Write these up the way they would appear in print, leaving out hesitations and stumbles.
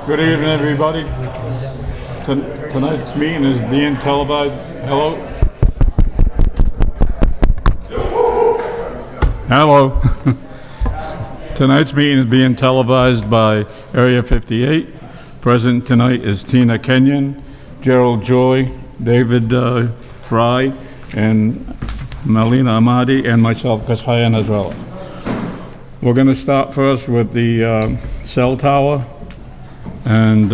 Good evening, everybody. Tonight's meeting is being televised. Hello? Hello. Tonight's meeting is being televised by Area 58. Present tonight is Tina Kenyon, Gerald Joy, David Fry, and Melina Amadi, and myself, Kashaya Nazrella. We're going to start first with the cell tower, and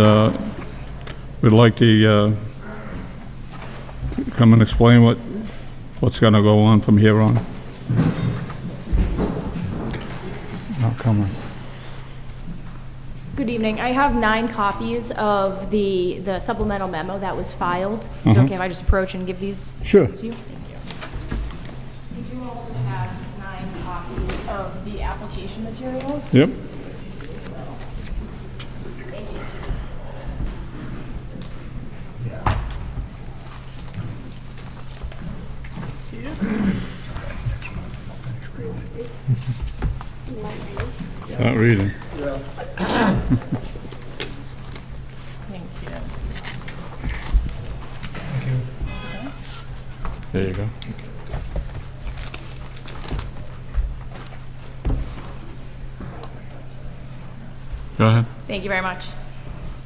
we'd like to come and explain what's going to go on from here on. Oh, come on. Good evening. I have 9 copies of the supplemental memo that was filed. Is it okay if I just approach and give these Sure. to you? Thank you. You do also have 9 copies of the application materials. Yep. Thank you. Start reading. Thank you. There you go. Go ahead. Thank you very much.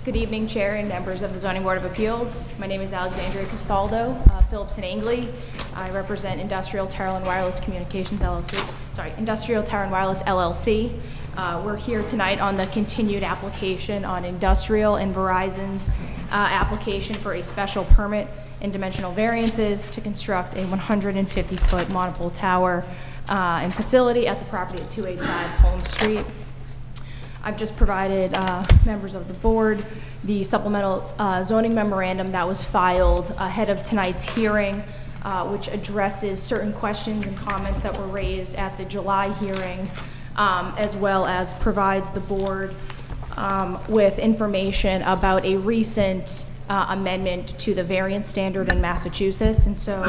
Good evening, Chair and members of the Zoning Board of Appeals. My name is Alexandria Castaldo, Phillips and Angley. I represent Industrial Tower and Wireless Communications LLC. Sorry, Industrial Tower and Wireless LLC. We're here tonight on the continued application on Industrial and Verizon's application for a special permit and dimensional variances to construct a 150-foot monopole tower and facility at the property at 285 Holmes Street. I've just provided members of the board the supplemental zoning memorandum that was filed ahead of tonight's hearing, which addresses certain questions and comments that were raised at the July hearing, as well as provides the board with information about a recent amendment to the variance standard in Massachusetts. And so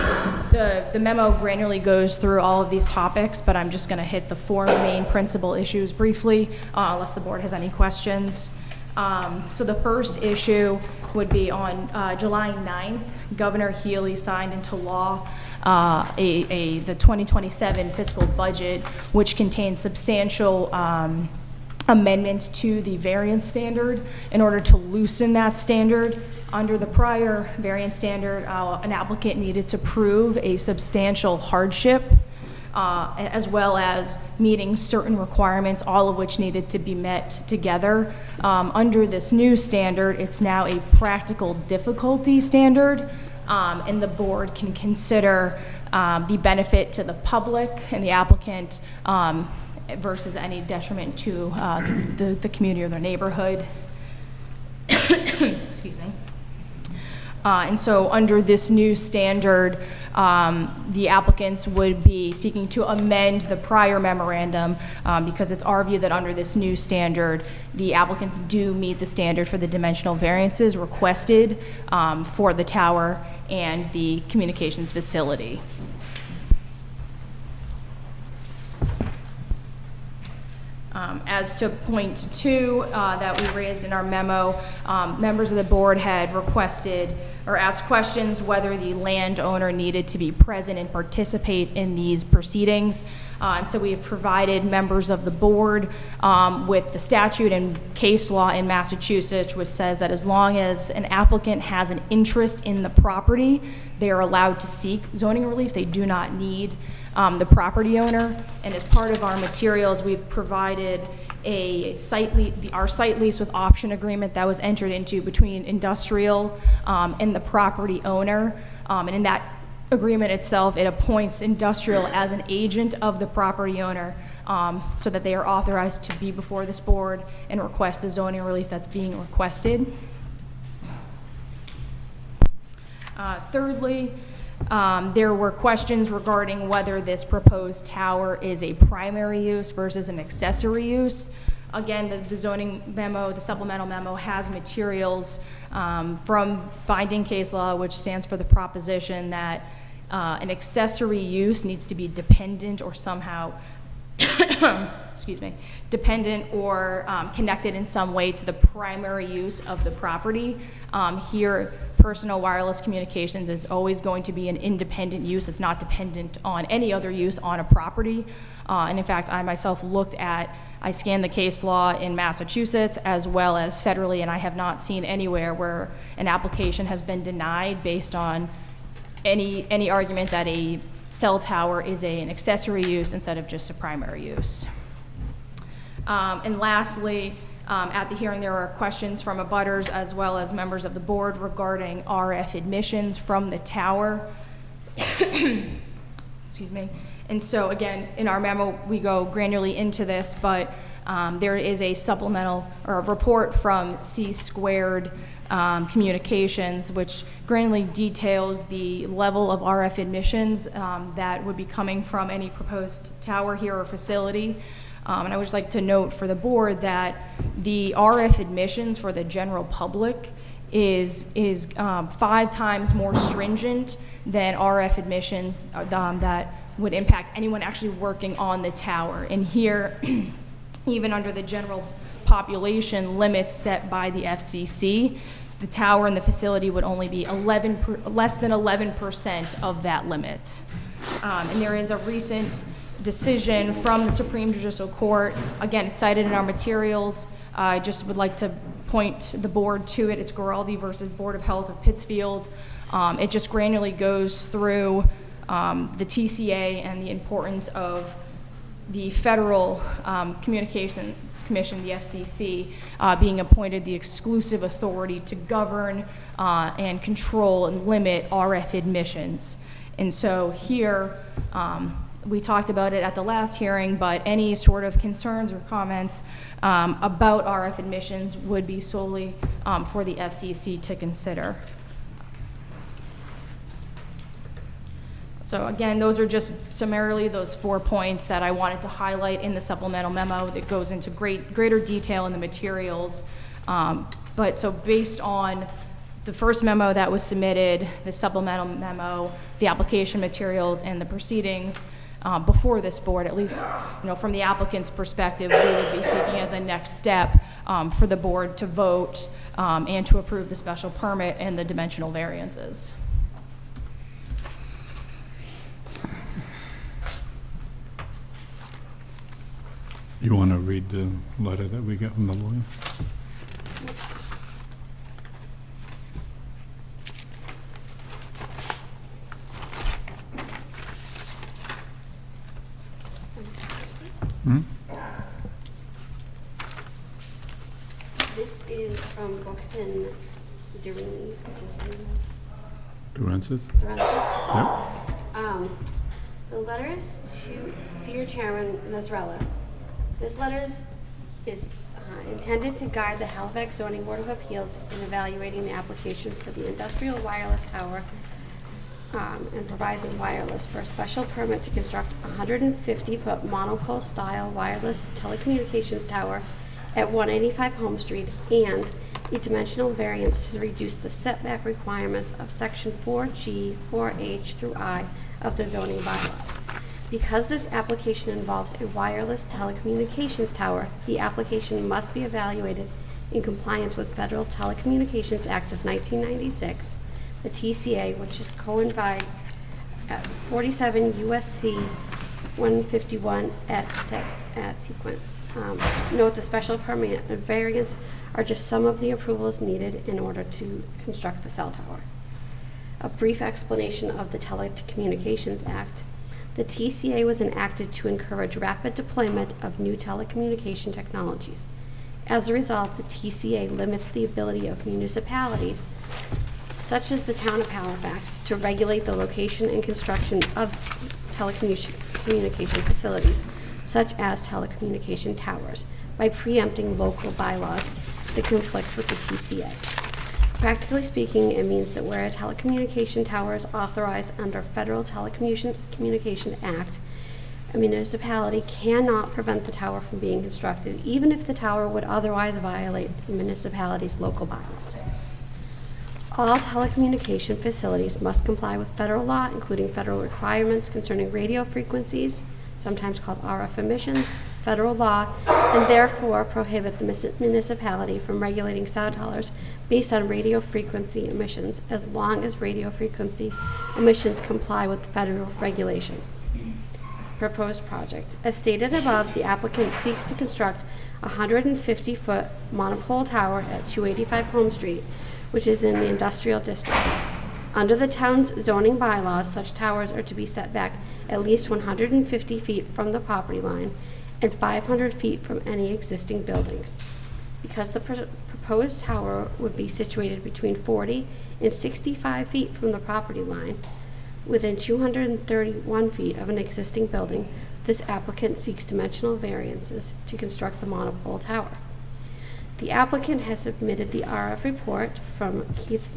the memo granularly goes through all of these topics, but I'm just going to hit the 4 main principal issues briefly, unless the board has any questions. So the first issue would be on July 9th, Governor Healy signed into law the 2027 fiscal budget, which contains substantial amendments to the variance standard in order to loosen that standard. Under the prior variance standard, an applicant needed to prove a substantial hardship, as well as meeting certain requirements, all of which needed to be met together. Under this new standard, it's now a practical difficulty standard, and the board can consider the benefit to the public and the applicant versus any detriment to the community or their neighborhood. Excuse me. And so under this new standard, the applicants would be seeking to amend the prior memorandum because it's our view that under this new standard, the applicants do meet the standard for the dimensional variances requested for the tower and the communications facility. As to point 2 that we raised in our memo, members of the board had requested or asked questions whether the landowner needed to be present and participate in these proceedings. And so we have provided members of the board with the statute and case law in Massachusetts, which says that as long as an applicant has an interest in the property, they are allowed to seek zoning relief. They do not need the property owner. And as part of our materials, we've provided our site lease with option agreement that was entered into between Industrial and the property owner. And in that agreement itself, it appoints Industrial as an agent of the property owner so that they are authorized to be before this board and request the zoning relief that's being requested. Thirdly, there were questions regarding whether this proposed tower is a primary use versus an accessory use. Again, the zoning memo, the supplemental memo, has materials from binding case law, which stands for the proposition that an accessory use needs to be dependent or somehow excuse me, dependent or connected in some way to the primary use of the property. Here, personal wireless communications is always going to be an independent use. It's not dependent on any other use on a property. And in fact, I myself I scanned the case law in Massachusetts as well as federally, and I have not seen anywhere where an application has been denied based on any argument that a cell tower is an accessory use instead of just a primary use. And lastly, at the hearing, there were questions from abutters as well as members of the board regarding RF emissions from the tower. Excuse me. And so again, in our memo, we go granularly into this, but there is a supplemental or a report from C Squared Communications, which granularly details the level of RF emissions that would be coming from any proposed tower here or facility. And I would just like to note for the board that the RF admissions for the general public is 5 times more stringent than RF admissions that would impact anyone actually working on the tower. And here, even under the general population limits set by the FCC, the tower and the facility would only be less than 11% of that limit. And there is a recent decision from the Supreme Judicial Court. Again, it's cited in our materials. I just would like to point the board to it. It's Giraldi versus Board of Health of Pittsfield. It just granularly goes through the TCA and the importance of the Federal Communications Commission, the FCC, being appointed the exclusive authority to govern and control and limit RF admissions. And so here, we talked about it at the last hearing, but any sort of concerns or comments about RF admissions would be solely for the FCC to consider. So again, those are just summarily those 4 points that I wanted to highlight in the supplemental memo that goes into greater detail in the materials. But so based on the first memo that was submitted, the supplemental memo, the application materials, and the proceedings before this board, at least from the applicant's perspective, we would be seeking as a next step for the board to vote and to approve the special permit and the dimensional variances. You want to read the letter that we got from the lawyer? This is from Brooks and Durensis? Yep. The letter is to Dear Chairman Nasrallah. This letter is intended to guide the Halifax Zoning Board of Appeals in evaluating the application for the industrial wireless tower and Verizon Wireless for a special permit to construct a 150-foot monopole style wireless telecommunications tower at 185 Home Street and a dimensional variance to reduce the setback requirements of section 4G, 4H through I of the zoning bylaws. Because this application involves a wireless telecommunications tower, the application must be evaluated in compliance with Federal Telecommunications Act of 1996, the TCA, which is coined by 47 U.S.C. 151 at sequence. Note the special permit and variance are just some of the approvals needed in order to construct the cell tower. A brief explanation of the Telecommunications Act. The TCA was enacted to encourage rapid deployment of new telecommunication technologies. As a result, the TCA limits the ability of municipalities, such as the town of Halifax, to regulate the location and construction of telecommunication facilities, such as telecommunication towers, by preempting local bylaws that conflict with the TCA. Practically speaking, it means that where a telecommunication tower is authorized under Federal Telecommunications Act, a municipality cannot prevent the tower from being constructed, even if the tower would otherwise violate the municipality's local bylaws. All telecommunication facilities must comply with federal law, including federal requirements concerning radio frequencies, sometimes called RF emissions, federal law, and therefore prohibit the municipality from regulating cell towers based on radio frequency emissions as long as radio frequency emissions comply with federal regulation. Proposed project. As stated above, the applicant seeks to construct a 150-foot monopole tower at 285 Home Street, which is in the industrial district. Under the town's zoning bylaws, such towers are to be set back at least 150 feet from the property line and 500 feet from any existing buildings. Because the proposed tower would be situated between 40 and 65 feet from the property line, within 231 feet of an existing building, this applicant seeks dimensional variances to construct the monopole tower. The applicant has submitted the RF report from Keith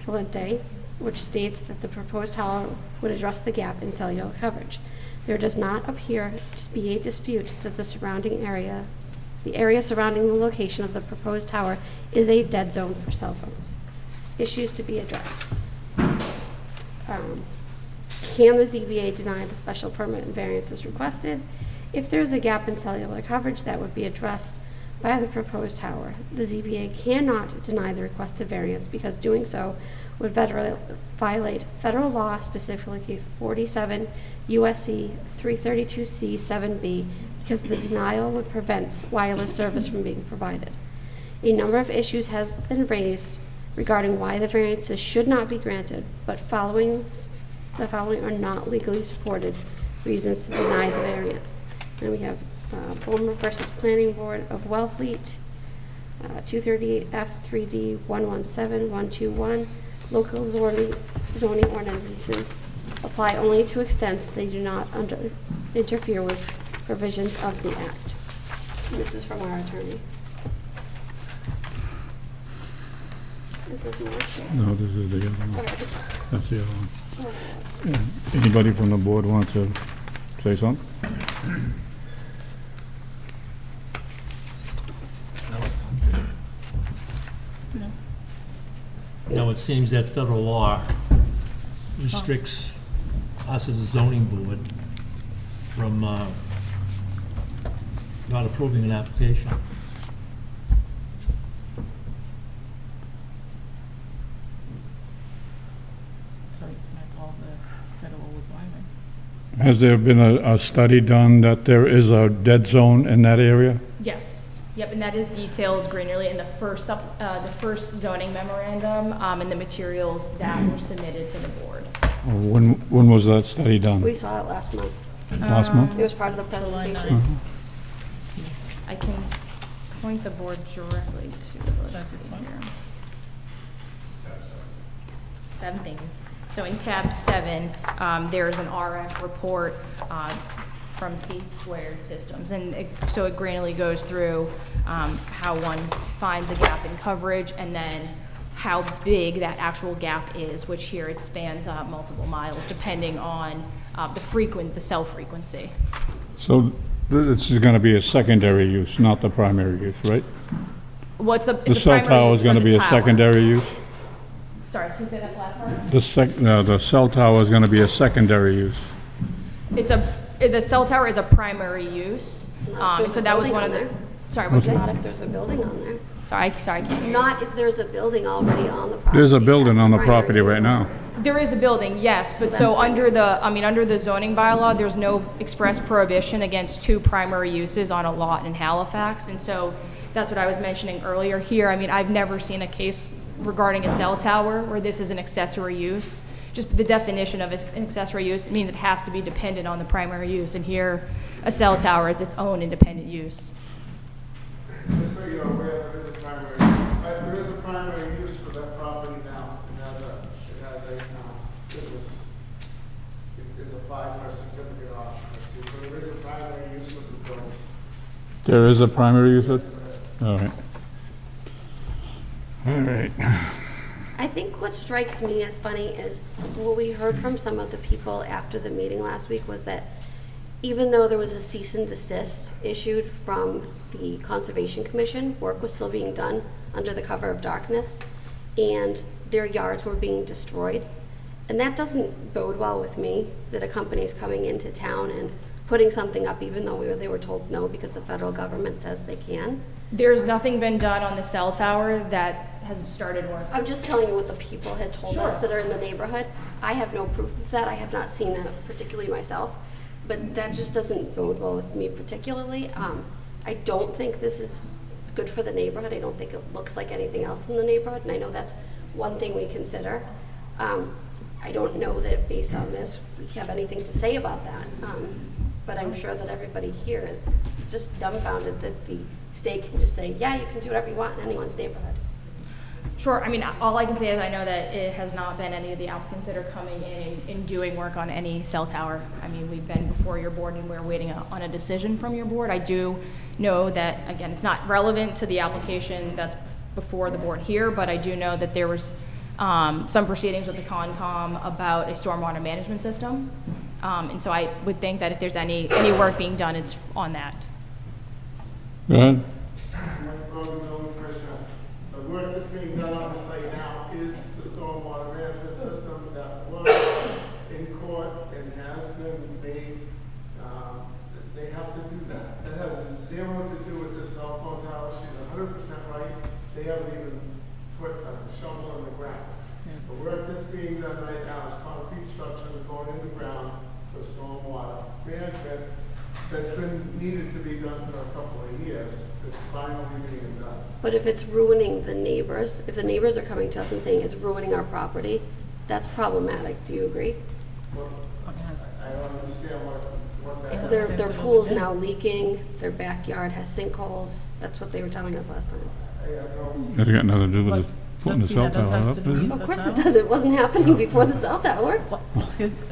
Valente, which states that the proposed tower would address the gap in cellular coverage. There does not appear to be a dispute that the area surrounding the location of the proposed tower is a dead zone for cell phones. Issues to be addressed. Can the ZBA deny the special permit and variances requested? If there is a gap in cellular coverage, that would be addressed by the proposed tower. The ZBA cannot deny the requested variance because doing so would violate federal law, specifically 47 USC 332C 7B, because the denial would prevent wireless service from being provided. A number of issues has been raised regarding why the variances should not be granted, but the following are not legally supported reasons to deny the variance. And we have Bulmer versus Planning Board of Wellfleet, 238 F3D 117121. Local zoning ordinances apply only to extent they do not interfere with provisions of the Act. And this is from our attorney. Is this more? No, this is the other one. Okay. That's the other one. Anybody from the board wants to say something? Now, it seems that federal law restricts us as a zoning board from not approving an application. So it's not all the federal requirement. Has there been a study done that there is a dead zone in that area? Yes. Yep, and that is detailed granularly in the first zoning memorandum and the materials that were submitted to the board. When was that study done? We saw it last month. Last month? It was part of the presentation. Uh-huh. I can point the board directly to, let's That's see this one? here. 7, thank you. So in tab 7, there's an RF report from C² Systems, and so it granularly goes through how one finds a gap in coverage and then how big that actual gap is, which here it spans multiple miles depending on the cell frequency. So this is going to be a secondary use, not the primary use, right? What's the The cell tower is going to be a secondary use? Sorry, can you say that last part? The cell tower is going to be a secondary use. The cell tower is a primary use. There's So a that was building one on of the, there. sorry, what's Not that? if there's a building on there. Sorry, I can't hear you. Not if there's a building already on the property. There's a building That's on the primary property right use. now. There is a building, yes, but that's so fine. under the zoning bylaw, there's no express prohibition against 2 primary uses on a lot in Halifax, and so that's what I was mentioning earlier here. I mean, I've never seen a case regarding a cell tower where this is an accessory use. Just the definition of an accessory use means it has to be dependent on the primary use, and here, a cell tower is its own independent use. Just so you're aware, there is a primary use for that property now. It has a business. It applied for a certificate of occupancy, so there is a primary use of the building. There is a primary use of? All right. All right. I think what strikes me as funny is what we heard from some of the people after the meeting last week was that even though there was a cease and desist issued from the Conservation Commission, work was still being done under the cover of darkness, and their yards were being destroyed. And that doesn't bode well with me, that a company's coming into town and putting something up even though they were told no because the federal government says they can. There's nothing been done on the cell tower that has started work. I'm just telling you what the people had told us Sure. that are in the neighborhood. I have no proof of that. I have not seen that particularly myself, but that just doesn't bode well with me particularly. I don't think this is good for the neighborhood. I don't think it looks like anything else in the neighborhood, and I know that's one thing we consider. I don't know that based on this, we have anything to say about that. But I'm sure that everybody here is just dumbfounded that the state can just say, yeah, you can do whatever you want in anyone's neighborhood. Sure, I mean, all I can say is I know that it has not been any of the applicants that are coming in and doing work on any cell tower. I mean, we've been before your board and we're waiting on a decision from your board. I do know that, again, it's not relevant to the application that's before the board here, but I do know that there was some proceedings with the Concom about a stormwater management system. And so I would think that if there's any work being done, it's on that. Go ahead. Mike Brogan, building commissioner. The work that's being done on the site now is the stormwater management system that was in court and has been made. They have to do that. That has zero to do with the cell phone tower. She's 100% right. They haven't even put a shovel in the ground. The work that's being done right now is concrete structures going in the ground for stormwater management that's been needed to be done for a couple of years. It's finally being done. But if it's ruining the neighbors, if the neighbors are coming to us and saying it's ruining our property, that's problematic. Do you agree? Well, I don't understand what that is. Their pool's now leaking, their backyard has sinkholes. That's what they were telling us last time. I have no, Has got nothing to do with But putting the does cell that has tower to up, do is it? with Of the course it tower? does. It wasn't happening before the cell tower.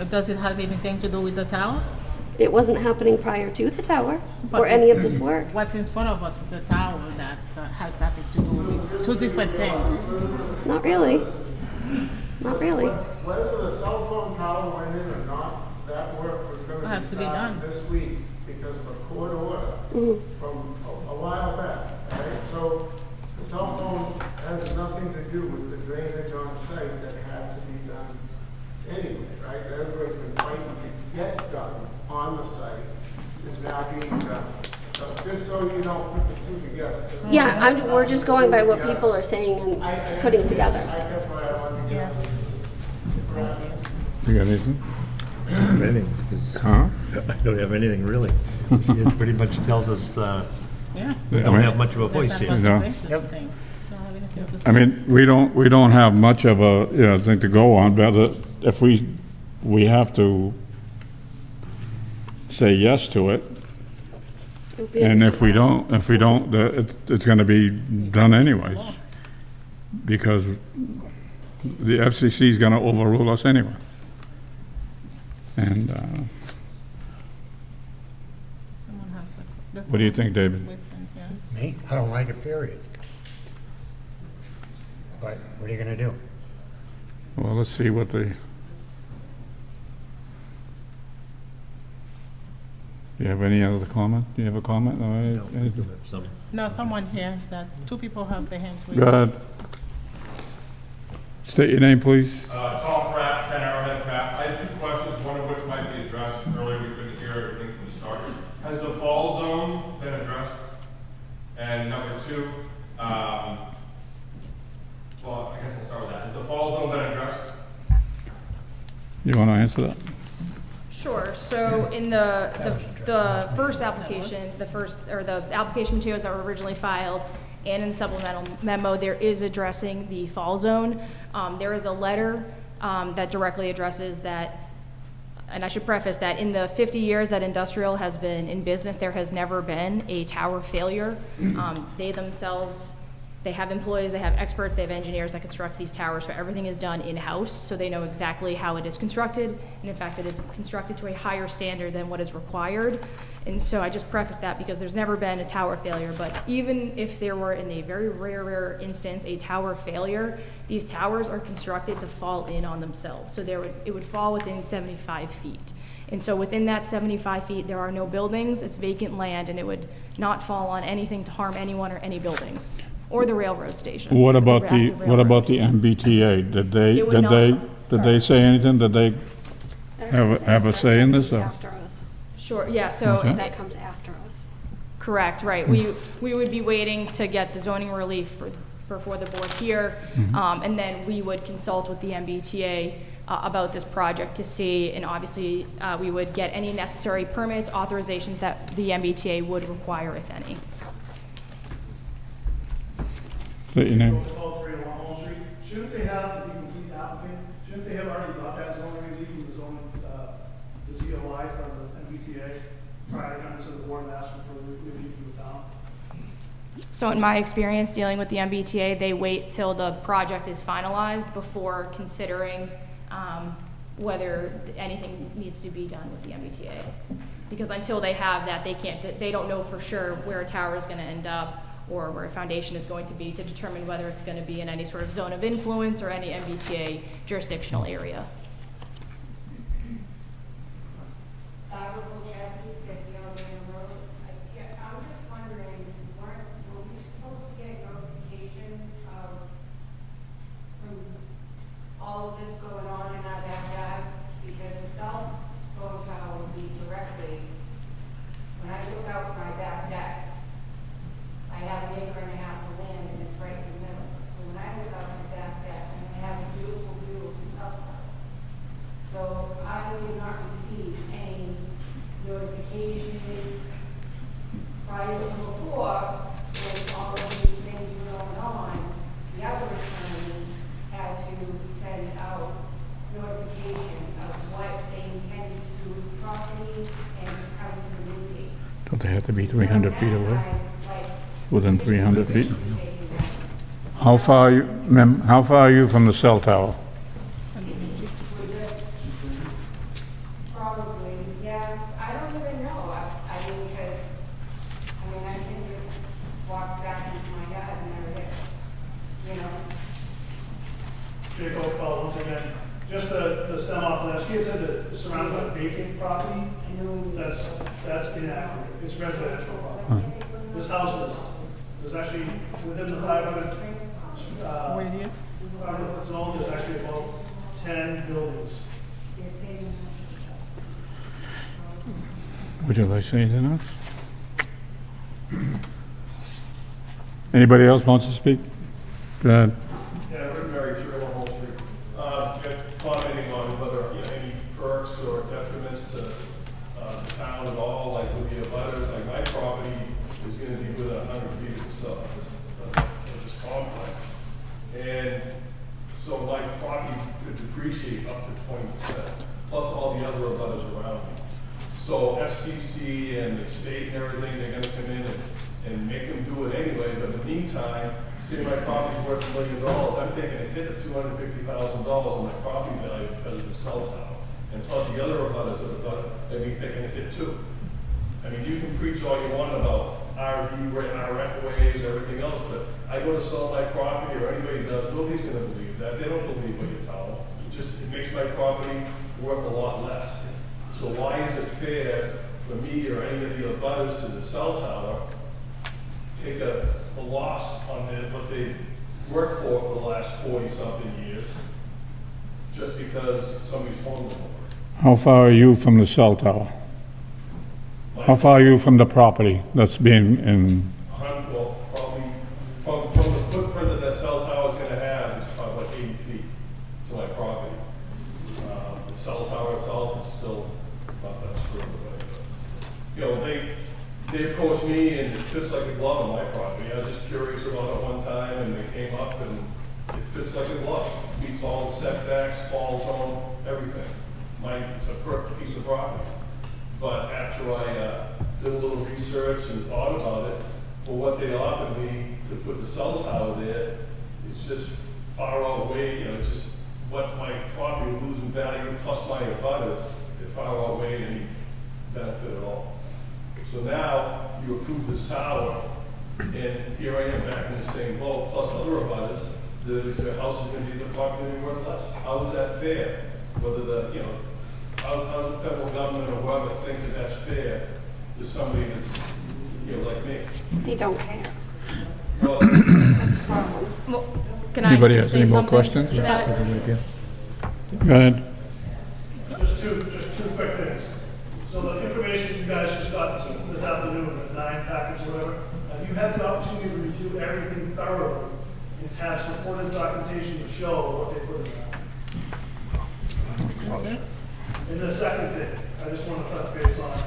Does it have anything to do with the tower? It wasn't happening prior to the tower But- or any of this work. What's in front of us is the tower that has nothing to do with two different things. Not really. Not really. whether the cell phone tower went in or not, that work was going to Has to be be started done. this week because of a court order from a while back, right? So the cell phone has nothing to do with the drainage on site that had to be done anyway, right? That everybody's been fighting to get done on the site is now being done. So just so you don't put the two together. Yeah, we're just going by what people are saying I and putting understand. together. That's why I wanted to get this. You got anything? Anything, because Huh? I don't have anything really. See, it pretty much tells us Yeah. we don't have much of a voice here. No. Yep. Thing. Don't have anything to say. I mean, we don't have much of a, thing to go on, but if we have to say yes to it, It would be and a- if we don't, it's gonna be done anyways. Because the FCC is gonna overrule us anyway. And, Someone has a. what do you think, David? Wisdom, yeah. Me? I don't like it, period. But what are you gonna do? Well, let's see what the... Do you have any other comment? Do you have a comment? All right. No, we do have some. No, someone here, that's, two people have their hands raised. Go ahead. State your name, please. Tom Pratt, 10 Arrowhead Path. I have two questions, one of which might be addressed earlier. We couldn't hear everything from the start. Has the fall zone been addressed? And number two, well, I guess I'll start with that. Has the fall zone been addressed? You want to answer that? Sure, so in the first application, the application materials that were originally filed and in the supplemental memo, there is addressing the fall zone. There is a letter that directly addresses that, and I should preface that in the 50 years that industrial has been in business, there has never been a tower failure. They themselves, they have employees, they have experts, they have engineers that construct these towers, so everything is done in-house, so they know exactly how it is constructed, and in fact, it is constructed to a higher standard than what is required. And so I just preface that because there's never been a tower failure, but even if there were, in a very rare instance, a tower failure, these towers are constructed to fall in on themselves, so it would fall within 75 feet. And so within that 75 feet, there are no buildings, it's vacant land, and it would not fall on anything to harm anyone or any buildings. Or the railroad station. What about the, active what about railroad. the MBTA? It would not- Did they say anything? Did they They're have a say in this, or? After us. Sure, yeah, so Okay. That comes after us. correct, right. We would be waiting to get the zoning relief before the board here, and then we would consult with the MBTA about this project to see, and obviously, we would get any necessary permits, authorizations that the MBTA would require, if any. State your name. All three along Home Street, shouldn't they have, to be complete applicant, shouldn't they have already got that zoning relief from the zoning, the ZOI from the MBTA prior to coming to the board and asking for relief from the town? So in my experience dealing with the MBTA, they wait till the project is finalized before considering whether anything needs to be done with the MBTA. Because until they have that, they don't know for sure where a tower is going to end up or where a foundation is going to be to determine whether it's going to be in any sort of zone of influence or any MBTA jurisdictional area. Barbara Bulchowski, 50 Alabama Road. I'm just wondering, were we supposed to get notification from all of this going on in our backyard? Because the cell phone tower would be directly, when I look out my back deck, I have an acre and a half of land and it's right in the middle. So when I look out my back deck, I have a beautiful view of the cell tower. So I did not receive any notification prior to before, when all of these things were going on. The other attorney had to send out notification of what they intended to do with the property and to come to the meeting. Don't they have to be 300 feet away? Within 300 feet? How far are you from the cell tower? Probably, yeah. I don't even know. I mean, because, I can just walk back into my yard and they're there, you know? Jacob, once again, just to stem off that, she had said that it's surrounded by vacant property. That's inaccurate. It's residential property. This house is actually within the 500 Radius. 500 foot zone. There's actually about 10 buildings. Would you like to say anything else? Anybody else wants to speak? Go ahead. Yeah, Rick Mary, 301 Wall Street. Commenting on whether any perks or detriments to the town at all, like with the abutters, like my property is going to be within 100 feet of this complex. And so my property could depreciate up to 20%, plus all the other abutters around me. So FCC and the state and everything, they're gonna come in and make them do it anyway, but in the meantime, say my property's worth $1 million, I'm taking a hit of $250,000 on my property value because of the cell tower. And plus the other abutters that are done, they'll be taking a hit too. I mean, you can preach all you want about RF waves, everything else, but I go to sell my property or anybody does, nobody's gonna believe that. They don't believe what you tell them. It makes my property worth a lot less. So why is it fair for me or any of the abutters to the cell tower take a loss on what they've worked for the last 40-something years just because somebody's phone number? How far are you from the cell tower? How far are you from the property that's being in? Well, probably from the footprint that that cell tower is going to have, it's probably like 80 feet to my property. The cell tower itself is still not that further away. But, you know, they approached me and it fits like a glove on my property. I was just curious about it one time and they came up and it fits like a glove. Meets all the setbacks, fall zone, everything. It's a perfect piece of property. But after I did a little research and thought about it, for what they offered me to put the cell tower there, it's just far outweigh, it's just what my property would lose in value plus my abutters, it far outweighed any benefit at all. So now you approve this tower, and here I am back in the same boat, plus other abutters, the house is going to be the property worth less. How is that fair? Whether how's the federal government or whoever think that that's fair to somebody that's, like me? They don't care. Well, That's the problem. Well, can Anybody I has just say any more something questions? to that? Go ahead. Just two quick things. So the information properly and to have supportive documentation to show what they put in there. What's this? And the second thing, I just want to touch base on,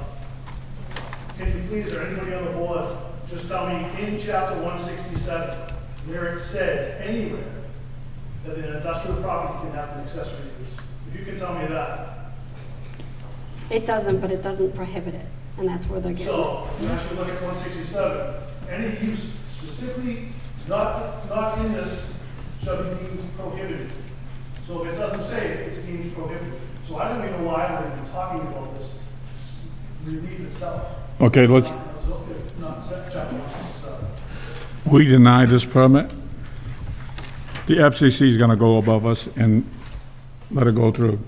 can you please, or anybody on the board, just tell me in chapter 167, where it says anywhere that an industrial property can have an accessory use? If you can tell me that. It doesn't, but it doesn't prohibit it, and that's where they're getting it. So, you actually look at 167, any use specifically not in this shall be deemed prohibited. So if it doesn't say it, it's deemed prohibited. So I don't even know why we're even talking about this relief itself. Okay, let's, Not chapter 167. we deny this permit. The FCC is gonna go above us and let it go through.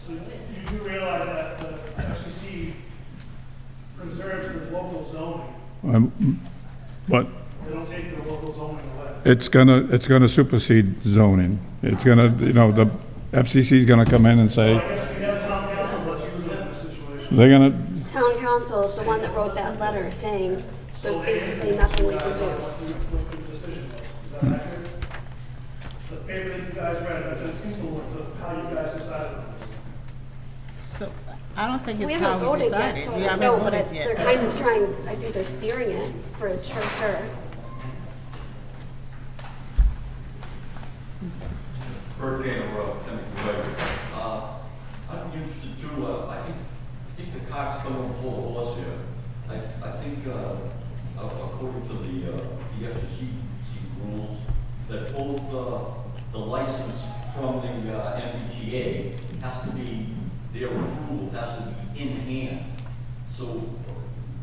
So you do realize that the FCC preserves the local zoning. But They don't take the local zoning away. it's gonna supersede zoning. It's gonna, you know, the FCC is gonna come in and I say, guess we have town council, let's use it in this situation. they're gonna, Town council is the one that wrote that letter saying there's basically nothing we can do. What the decision was. Is that accurate? The paper that you guys read, that's an influence of how you guys decided on this. So, I don't think We it's haven't how we voted yet, decided. so We I don't haven't know, but voted they're yet. kind of trying, I think they're steering it for sure. Bert Gainer, Chemical Way. I'd be interested too, I think the cart's coming full of horse here. I think, according to the FCC rules, that both the license from the MBTA has to be, their approval has to be in hand. So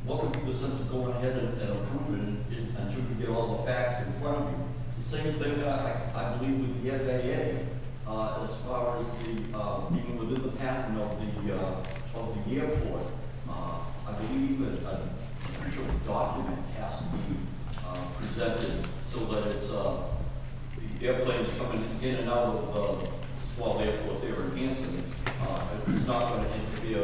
what would be the sense of going ahead and approving it until you get all the facts in front of you? The same thing, I believe, with the FAA, as far as the, being within the pattern of the airport. I believe that a official document has to be presented so that it's, the airplanes coming in and out of Swall Airport there in Hanson, it's not going to interfere,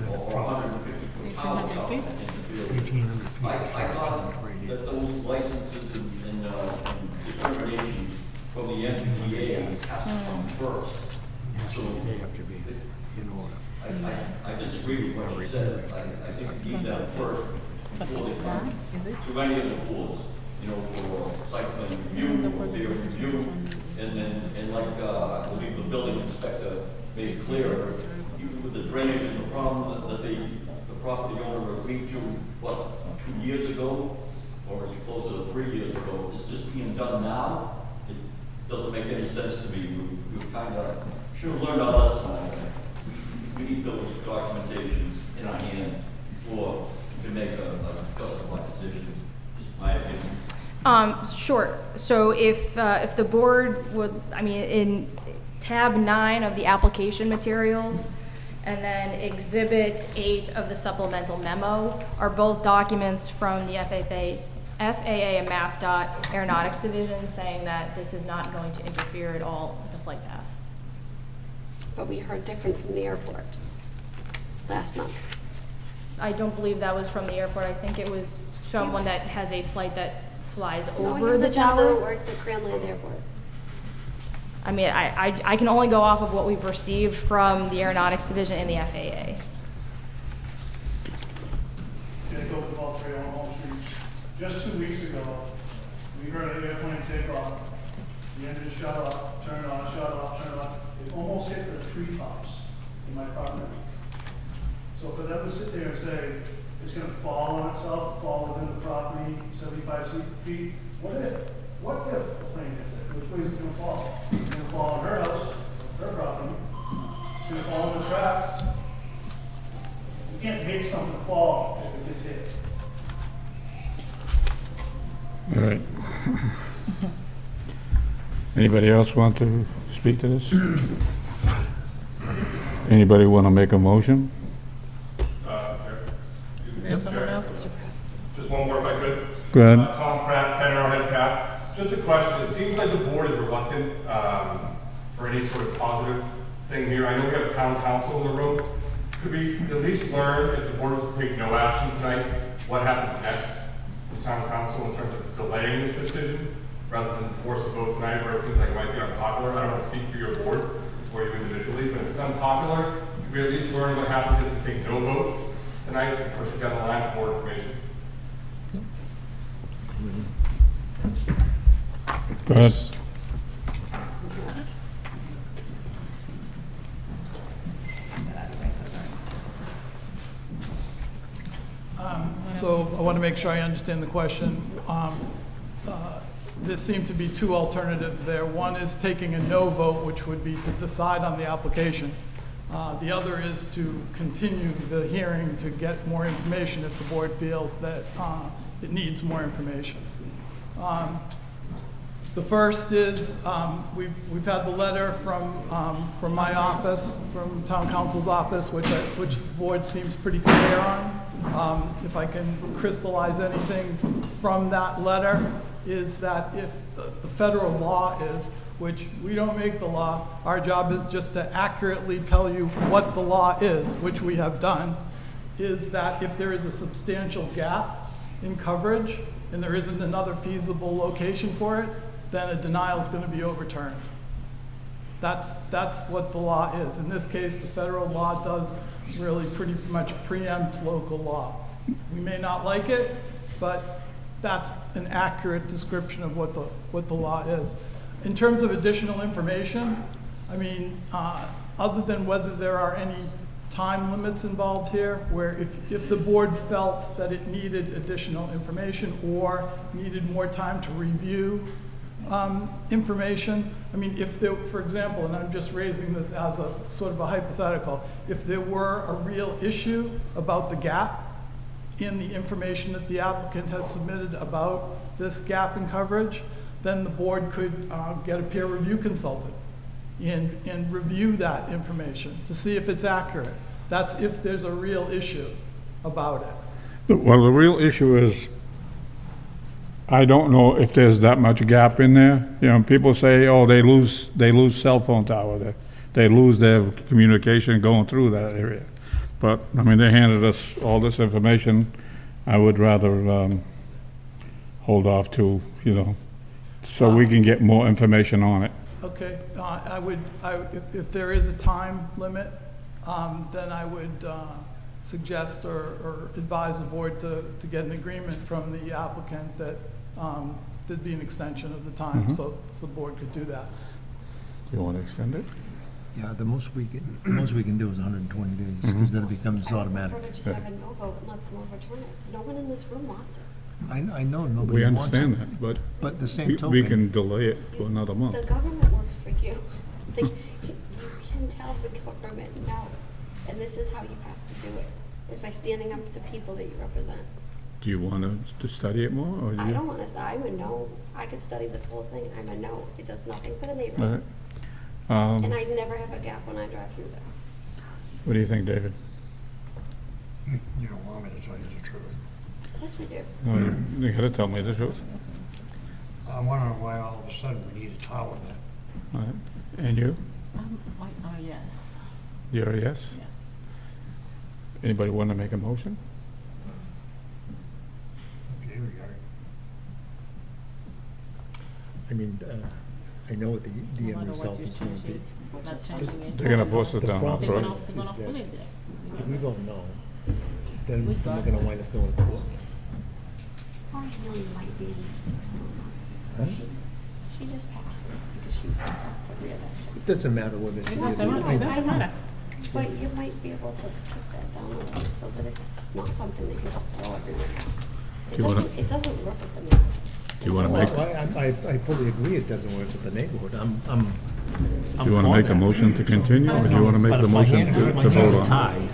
or 150 foot tower is not going to interfere. I thought that those licenses and determinations from the MBTA has to come first. So They have to be in order. I disagree with what you said. I think you need that first before they come Is it? to any of the boards, you know, for site plan review, or peer review. And like, I believe the building inspector made it clear, even with the drainage and the problem that the property owner agreed to, what, 2 years ago? Or is it closer to 3 years ago? Is just being done now? It doesn't make any sense to me. We've kind of, should have learned our lesson. We need those documentations in our hand before we can make a justified decision. Just my opinion. Sure. So if the board would, I mean, in tab 9 of the application materials, and then exhibit 8 of the supplemental memo are both documents from the FAA and MassDOT Aeronautics Division saying that this is not going to interfere at all with the flight path. But we heard different from the airport last month. I don't believe that was from the airport. I think it was someone that has a flight that flies No, he over was the a gentleman who tower. worked at Cranland Airport. I mean, I can only go off of what we've received from the Aeronautics Division and the FAA. Gonna go with all three on Home Street. Just 2 weeks ago, we heard an airplane take off. The engine shut off, turned on, shut off, turned on. It almost hit the treetops in my property. So for them to sit there and say, it's gonna fall on itself, fall within the property, 75 feet, what if a plane hits it? Which way is it gonna fall? It's gonna fall on her house, her property. It's gonna fall on the tracks. You can't make something fall if it gets hit. all right. Anybody else want to speak to this? Anybody want to make a motion? Chair. There's someone else? Just one more if I could. Go ahead. Tom Pratt, 10 Arrowhead Path. Just a question. It seems like the board is reluctant for any sort of positive thing here. I know we have town council in the room. Could we at least learn, if the board was to take no action tonight, what happens next? the town council in terms of delaying this decision, rather than force a vote tonight where it seems like it might be unpopular. I don't want to speak for your board or you individually, but if it's unpopular, we at least learn what happens if we take no vote tonight and push it down the line for more information. Go ahead. So I want to make sure I understand the question. There seem to be two alternatives there. One is taking a no vote, which would be to decide on the application. The other is to continue the hearing to get more information if the board feels that it needs more information. The first is we've had the letter from my office, from town council's office, which the board seems pretty clear on. If I can crystallize anything from that letter, is that if the federal law is, which we don't make the law, our job is just to accurately tell you what the law is, which we have done, is that if there is a substantial gap in coverage and there isn't another feasible location for it, then a denial is going to be overturned. That's what the law is. In this case, the federal law does really pretty much preempt local law. We may not like it, but that's an accurate description of what the law is. In terms of additional information, I mean, other than whether there are any time limits involved here, where if the board felt that it needed additional information or needed more time to review information. I mean, if there, for example, and I'm just raising this as a sort of a hypothetical, if there were a real issue about the gap in the information that the applicant has submitted about this gap in coverage, then the board could get a peer review consultant and review that information to see if it's accurate. That's if there's a real issue about it. Well, the real issue is, I don't know if there's that much gap in there. You know, people say, oh, they lose cell phone tower. They lose their communication going through that area. But, I mean, they handed us all this information. I would rather hold off to, you know, so we can get more information on it. Okay, if there is a time limit, then I would suggest or advise the board to get an agreement from the applicant that there'd be an extension of the time, so the board could do that. Do you want to extend it? Yeah, the most we can do is 120 days, because then it becomes automatic. Or to just have a no vote and let them overturn it. No one in this room wants it. I know nobody We wants understand it, that, but the same we token, can delay it for another month. The government works for you. Like, you can tell the government no. And this is how you have to do it, is by standing up for the people that you represent. Do you want to study it more, or I don't want to, I'm a no. I could study this whole thing. I'm a no. It does nothing for the neighborhood. And I never have a gap when I drive through there. What do you think, David? you don't want me to tell you the truth. Yes, we do. You gotta tell me the truth. I want to know why all of a sudden we need a tower then. All right. And you? Yes. You're a yes? Yeah. Anybody want to make a motion? Here we are. I mean, I know what the No end matter result what you is going to be. change it, not changing it. They're gonna force it The down, problem They're right? gonna, is they're gonna that put it there. If we don't know, then we're going to wind up going to court. Our hearing might be in 6 more months. Huh? She just passed this because she's agree with that shit. It doesn't matter whether it's It years or doesn't matter, it doesn't matter. But you might be able to put that down a little so that it's not something that you just throw everywhere. you wanna- It doesn't work with the neighborhood. Do you want to make, Well, I fully agree it doesn't work with the neighborhood. do you want to make a motion to continue, or do you want to make But the if my motion hand- to my to hands vote are on? tied.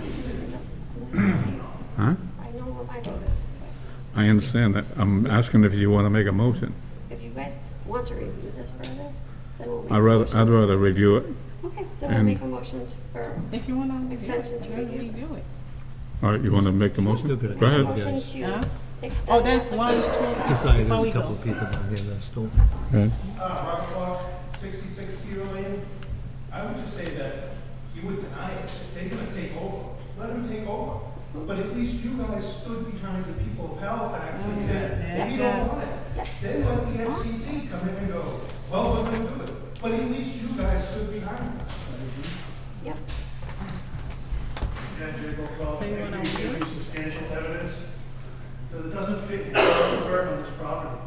Huh? I know what my vote is. I understand that. I'm asking if you want to make a motion. If you guys want to review this further, then we'll make I'd a motion. rather review it. Okay, then we'll and- make a motion for If you wanna review it, Extension to you're gonna review review this. it. All right, you want to make the motion? Still gonna Go do it. ahead. motion Huh? to extend. Oh, there's one, two, Besides, before there's we a couple go. of people down here that still. Go ahead. Robert Clark, 66 Cedar Lane. I would just say that you would deny it. If they're gonna take over, let them take over. But at least you guys stood behind the people of Halifax and said, Yeah. we don't want it. Yes. Then let the FCC come in and go, well, we're gonna do it. But at least you guys stood behind us. Yep. So you wanna Give wait? you substantial evidence that it doesn't fit your burden on this property.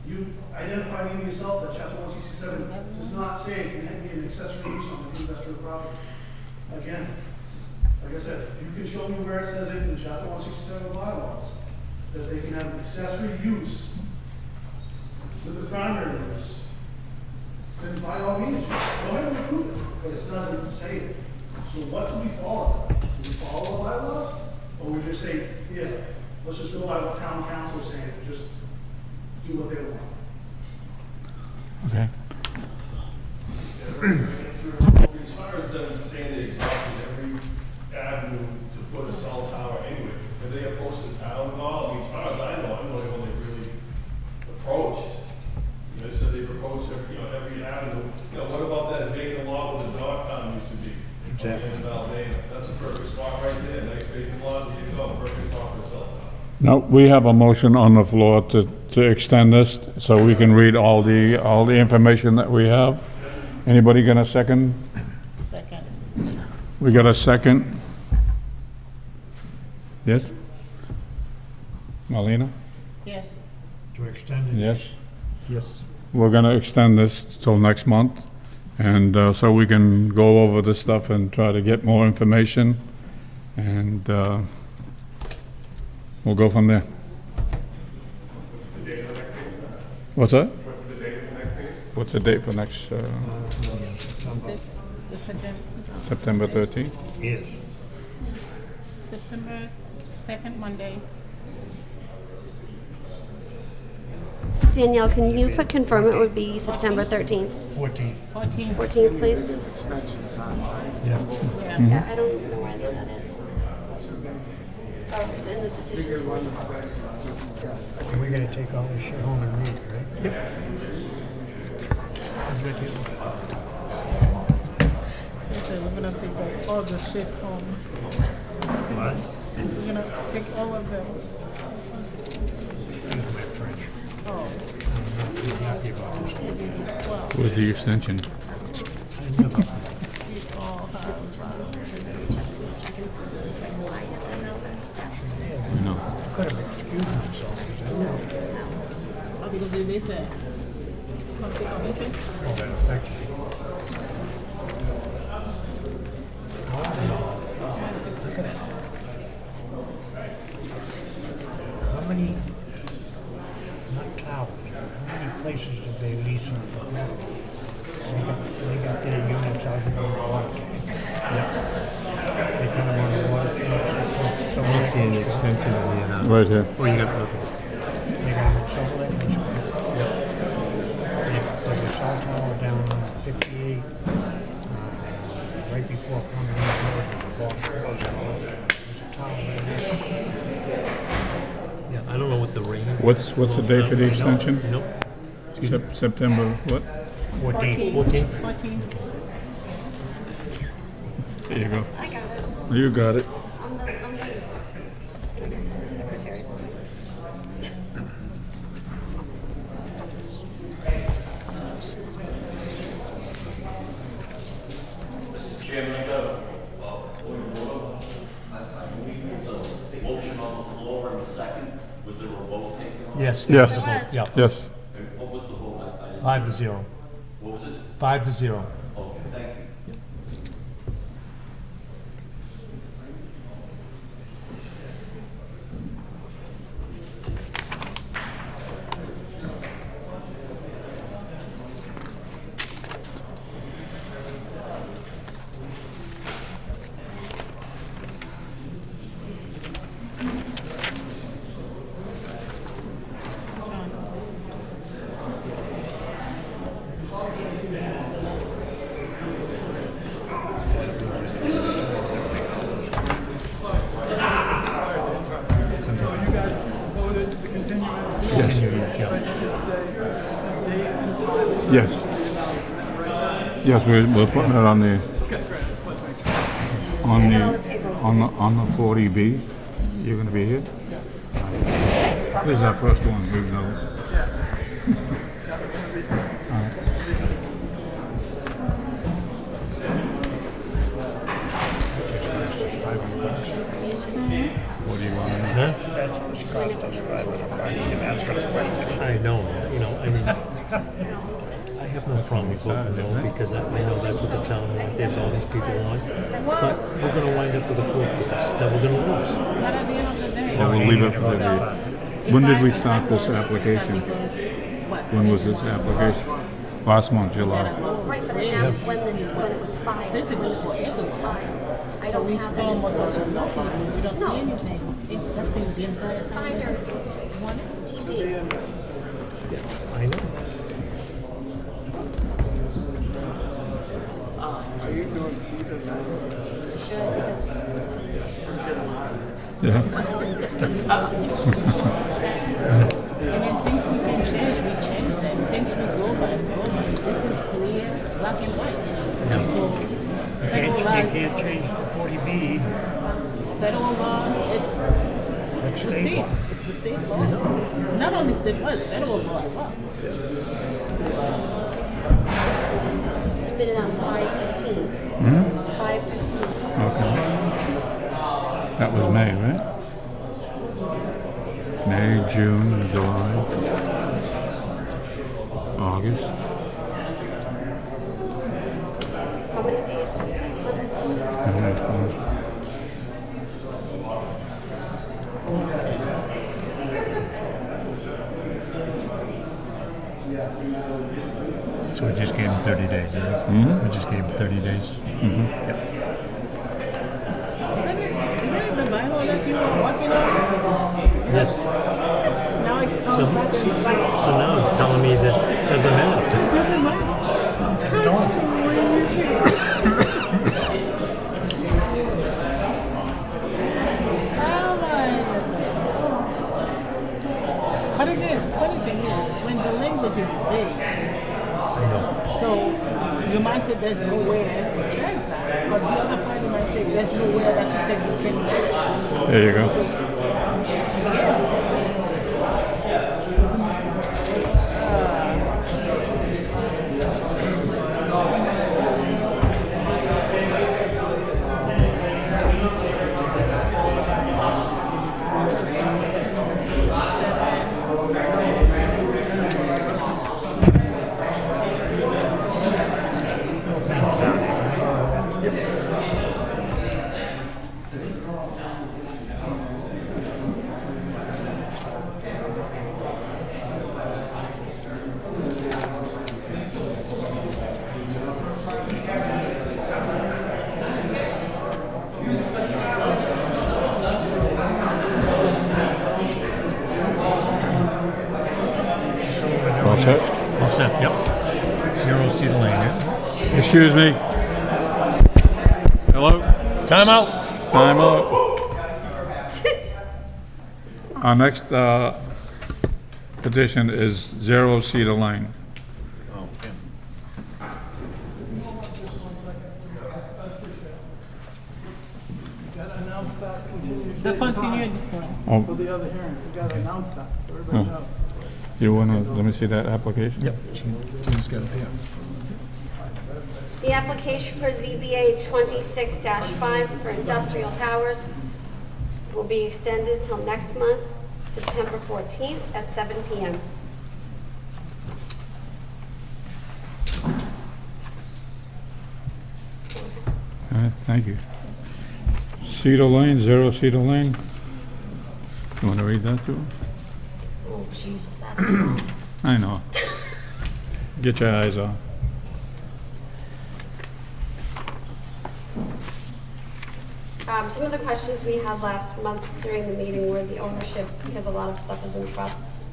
You identified in yourself that chapter 167 does not say it can be an accessory use on the industrial property. Again, like I said, you can show me where it says it in chapter 167 bylaws, that they can have an accessory use with the primary use. Then by all means, go ahead and approve it, but it doesn't say it. So what do we follow? Do we follow the bylaws? Or we just say, yeah, let's just go by what town council's saying, and just do what they want? Okay. As far as them saying they exhausted every avenue to put a cell tower anywhere, have they approached the town at all? I mean, as far as I know, I don't know when they really approached. You know, they said they've approached every avenue. You know, what about that vacant lot where the dog pound used to be? Exactly. In Valdana. That's a perfect spot right there, nice vacant lot, there you go, perfect spot for a cell tower. Now, we have a motion on the floor to extend this, so we can read all the information that we have. Anybody gonna second? Second. We got a second? Yes? Marlena? Yes. To extend it? Yes? Yes. We're gonna extend this till next month, and so we can go over this stuff and try to get more information, and we'll go from there. What's that? What's the date of the next meeting? What's the date for next, September 13th? Yes. September 2nd Monday. Danielle, can you confirm it would be September 13th? 14. 14th. 14th, please? Yeah. Yeah. Yeah, I don't know where that is. Oh, it's in the decisions. And we're gonna take all this shit home and read it, right? Yep. They said we're gonna take all the shit home. What? We're gonna take all of them. Excuse my French. Oh, I'm not too happy about this. well, Where's the extension? I never, we all have, No. could have excused myself, because I know. oh, because you live there. Conflict of interest? Oh, that affects me. 167. How many, not towers, how many places do they lease on the property? They got their units out here on the water. They come on the water. So I see an extension of the, Right here. oh, you got, okay. they got shovel it and there's a cell tower down on 58, right before coming in. There's a tower right there. Yeah, I don't know what the range. What's the date for the extension? Nope. September what? 14. 14? 14. There you go. I got it. You got it. I'm the I guess I'm the secretary. Mr. Chairman, I got a point of order. I believe there's a motion on the floor in a second. Was there a vote taken on it? Yes. Yes. Yes. Yeah, Yes. And what was the vote? I didn't. 5-0. What was it? 5-0. Okay, thank you. So you guys voted to continue it? Continue, yeah. But you should say a date and time certain Yes. for the announcement, right? Yes, we're putting it on the, Okay, great, just let me make sure. on I got all the, this paperwork. On the 40B, you're gonna be here? This is our first one, we've noticed. All right. What do you want to know? Huh? That's what's cost us $500. I know, you know, I mean, I have no problem with voting no, because I know that's what the town wants, there's all these people want. But we're gonna wind up with a court case that we're gonna lose. But at the end of the day. Well, we'll leave it for So, the, when did we start this application? When was this application? Last month, July. Right, but I asked when it was filed. Physically, When the petition was filed. I So don't we have saw any. most of the document, we don't No. see anything. That's in the entire Binders, one. TP. I know. Are you doing cedar now? Yeah. And then things we can change, we change them. Things we go by, go by. This is clear, black and white. So, federal law, You can't change the 40B. federal law, it's That's the state state. law. It's the state law. Not only state law, it's federal law as well. Submitted on 5/15. Hmm? 5/15. Okay. That was May, right? May, June, July, August. How many days did we say? 100? So we just gave him 30 days, right? We just gave him 30 days. Isn't it the bylaw that you were working on? Yes. Now it comes So, back so, and back. so now it's telling me that it doesn't matter. It doesn't matter. That's crazy. Oh my goodness. But again, funny thing is, when the language is vague, so you might say there's nowhere it says that, but the other party might say there's nowhere that you said you can get it. There you go. All set? All set, yep. 0 Cedar Lane, yeah? Excuse me. Hello? Time out. Time out. Our next petition is 0 Cedar Lane. Gotta announce that, continue. The date and time continued, Oh, For the other hearing, we gotta announce that, so everybody knows. you wanna, let me see that application? Yep. Jean's got it there. The application for ZBA 26-5 for industrial towers will be extended till next month, September 14th at 7 p.m. All right, thank you. Cedar Lane, 0 Cedar Lane. You wanna read that to him? Oh, Jesus, that's long. I know. Get your eyes on. Some of the questions we had last month during the meeting were the ownership, because a lot of stuff is in trusts.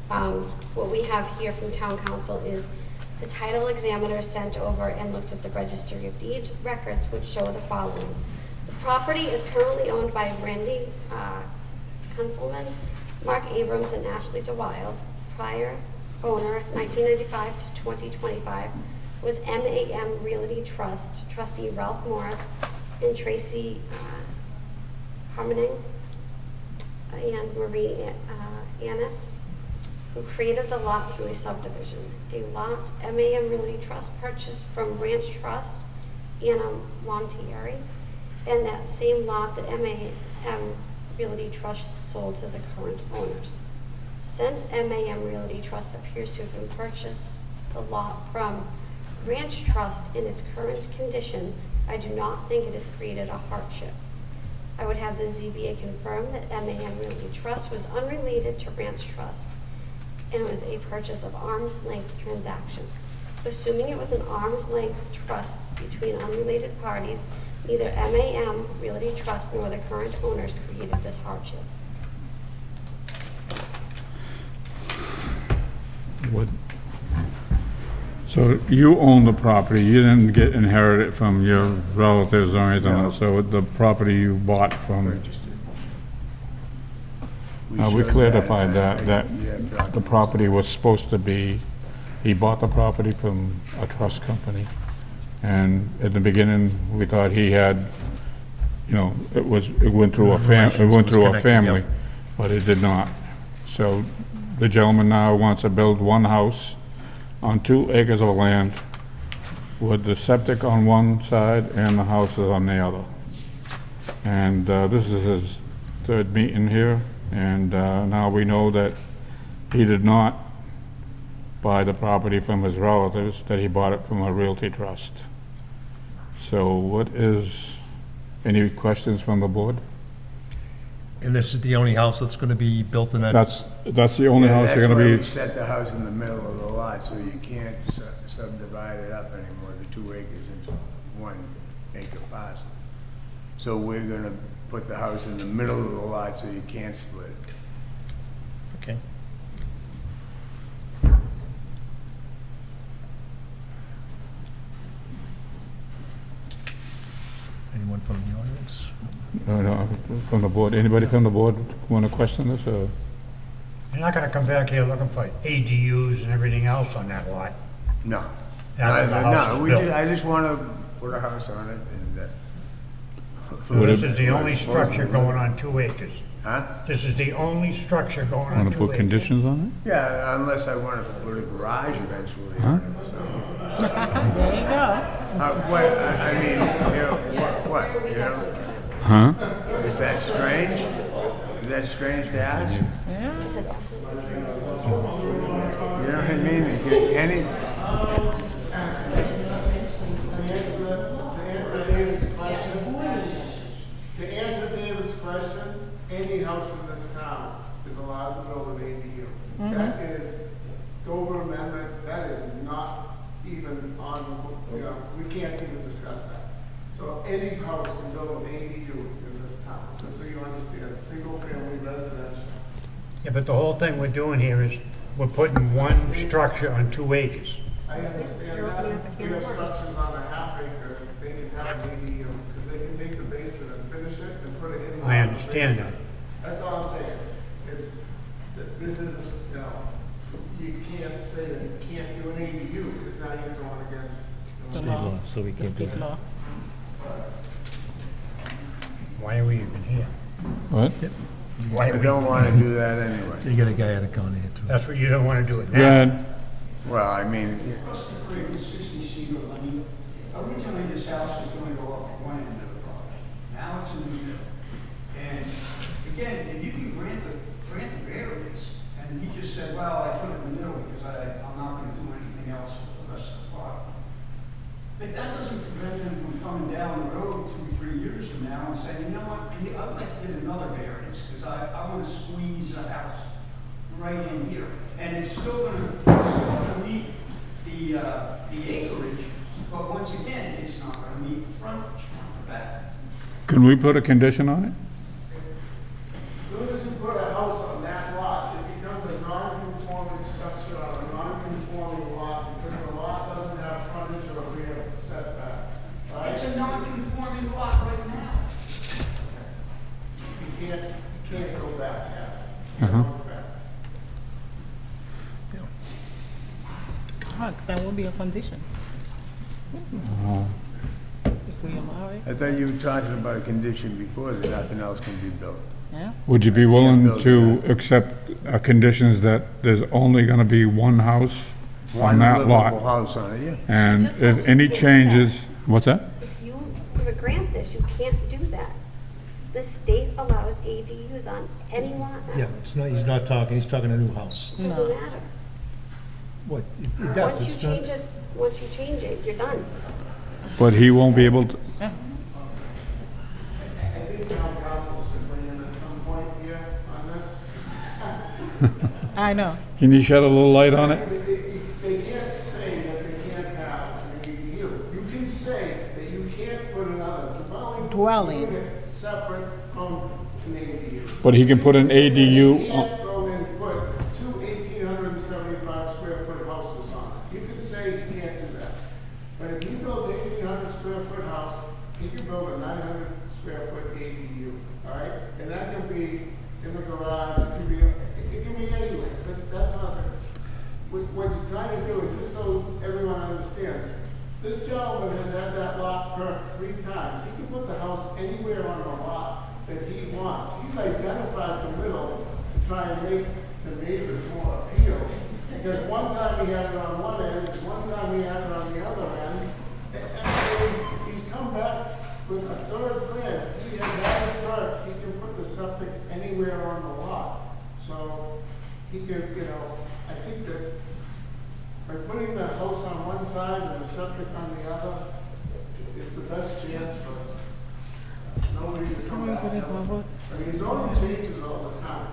What we have here from town council is the title examiner sent over and looked at the registry of deeds records, which show the following. The property is currently owned by Randy Kunzelman, Mark Abrams, and Ashley DeWild. Prior owner, 1995 to 2025, was MAM Realty Trust, trustee Ralph Morris and Tracy Harmoning and Marie Annis, who created the lot through a subdivision. A lot MAM Realty Trust purchased from Ranch Trust, Anna Montieri, and that same lot that MAM Realty Trust sold to the current owners. Since MAM Realty Trust appears to have been purchased the lot from Ranch Trust in its current condition, I do not think it has created a hardship. I would have the ZBA confirm that MAM Realty Trust was unrelated to Ranch Trust and it was a purchase of arm's length transaction. Assuming it was an arm's length trust between unrelated parties, neither MAM Realty Trust nor the current owners created this hardship. What? So you own the property, you didn't get inherited from your relatives or anything, No. so the property you bought from, Registered. we showed clarified that yeah, the property was supposed to be, he bought the property from a trust company. And at the beginning, we thought he had, it went through a family, but it did not. So the gentleman now wants to build one house on 2 acres of land with the septic on one side and the house is on the other. And this is his 3rd meeting here, and now we know that he did not buy the property from his relatives, that he bought it from a realty trust. So any questions from the board? And this is the only house that's gonna be built in that? That's the only house you're That's why gonna we be, set the house in the middle of the lot, so you can't subdivide it up anymore, the 2 acres into 1 acre parcel. So we're gonna put the house in the middle of the lot so you can't split it. Okay. Anyone from the audience? no, from the board, anybody from the board want to question this, or? You're not gonna come back here looking for ADUs and everything else on that lot. No. After the house is built. I just wanna put a house on it and, So this is the only structure going on 2 acres. huh? This is the only structure going on Want 2 to acres. put conditions on Yeah, unless I wanna put a garage eventually on it or something. There you go. What, I mean, what, it? Huh? is that strange? Is that strange to ask? Yeah. You know what I mean? To answer David's question, any house in this town is allowed to build an ADU. That is, Dover Amendment, that is not even on, we can't even discuss that. So any house can build an ADU in this town, just so you understand, single-family residential. Yeah, but the whole thing we're doing here is we're putting one structure on 2 acres. I understand that. We have structures on a half acre, they can have an ADU, because they can take the basement and finish it and put it in. I understand that. That's all I'm saying, is that this is, you can't say that you can't do an ADU, because now you're going against. State law, so we The can't do state that. law. Why are we even here? What? Why I are we? don't wanna do that anyway. You got a guy out of county here too. That's what you don't want to do it Go now. ahead. Well, I mean, Originally, this house was going to go up one end of the property. Now it's in the middle. And again, if you can grant the variance, and he just said, well, I put it in the middle because I'm not going to do anything else with the rest of the property. But that doesn't prevent them from coming down the road 2-3 years from now and saying, you know what, I'd like to get another variance because I want to squeeze a house right in here. And it's still going to meet the acreage, but once again, it's not going to meet the frontage from the back. Can we put a condition on it? As soon as you put a house on that lot, it becomes a non-conforming structure on a non-conforming lot, because the lot doesn't have frontage or rear setback. Right? It's a non-conforming lot right now. You can't go back yet. Uh-huh. That would be a condition. if we allow it. I thought you were talking about a condition before that nothing else can be built. Yeah? Would you be willing to accept conditions that there's only gonna be one house on One that livable lot? house on it, yeah. And Just don't if any you can't do changes, what's that? If you were to grant this, you can't do that. The state allows ADUs on any lot now. Yeah, it's not, he's not talking, he's talking a new house. It doesn't matter. What, it does, Once you it's not. change it, you're done. But he won't be able to, I think town council should weigh in at some point here on this. I know. can you shed a little light on it? They can't say that they can't have an ADU. You can say that you can't put another dwelling unit separate from an ADU. But he can put an You ADU, can't go and put two 1,875 square foot houses on it. You can say you can't do that. But if he builds 1,800 square foot house, he can build a 900 square foot ADU, all right? And that can be in the garage, it can be anywhere, but that's not what you're trying to do is just so everyone understands. This gentleman has had that lot perked 3 times. He can put the house anywhere on the lot that he wants. He's identified the middle to try and make the neighbors more appealing. Because one time he had it on one end, one time he had it on the other end, and he's come back with a third plan. He has had it perked. He can put the septic anywhere on the lot. So he can, I think that by putting the house on one side and the septic on the other, it's the best chance for nobody to come back. I mean, zoning changes all the time.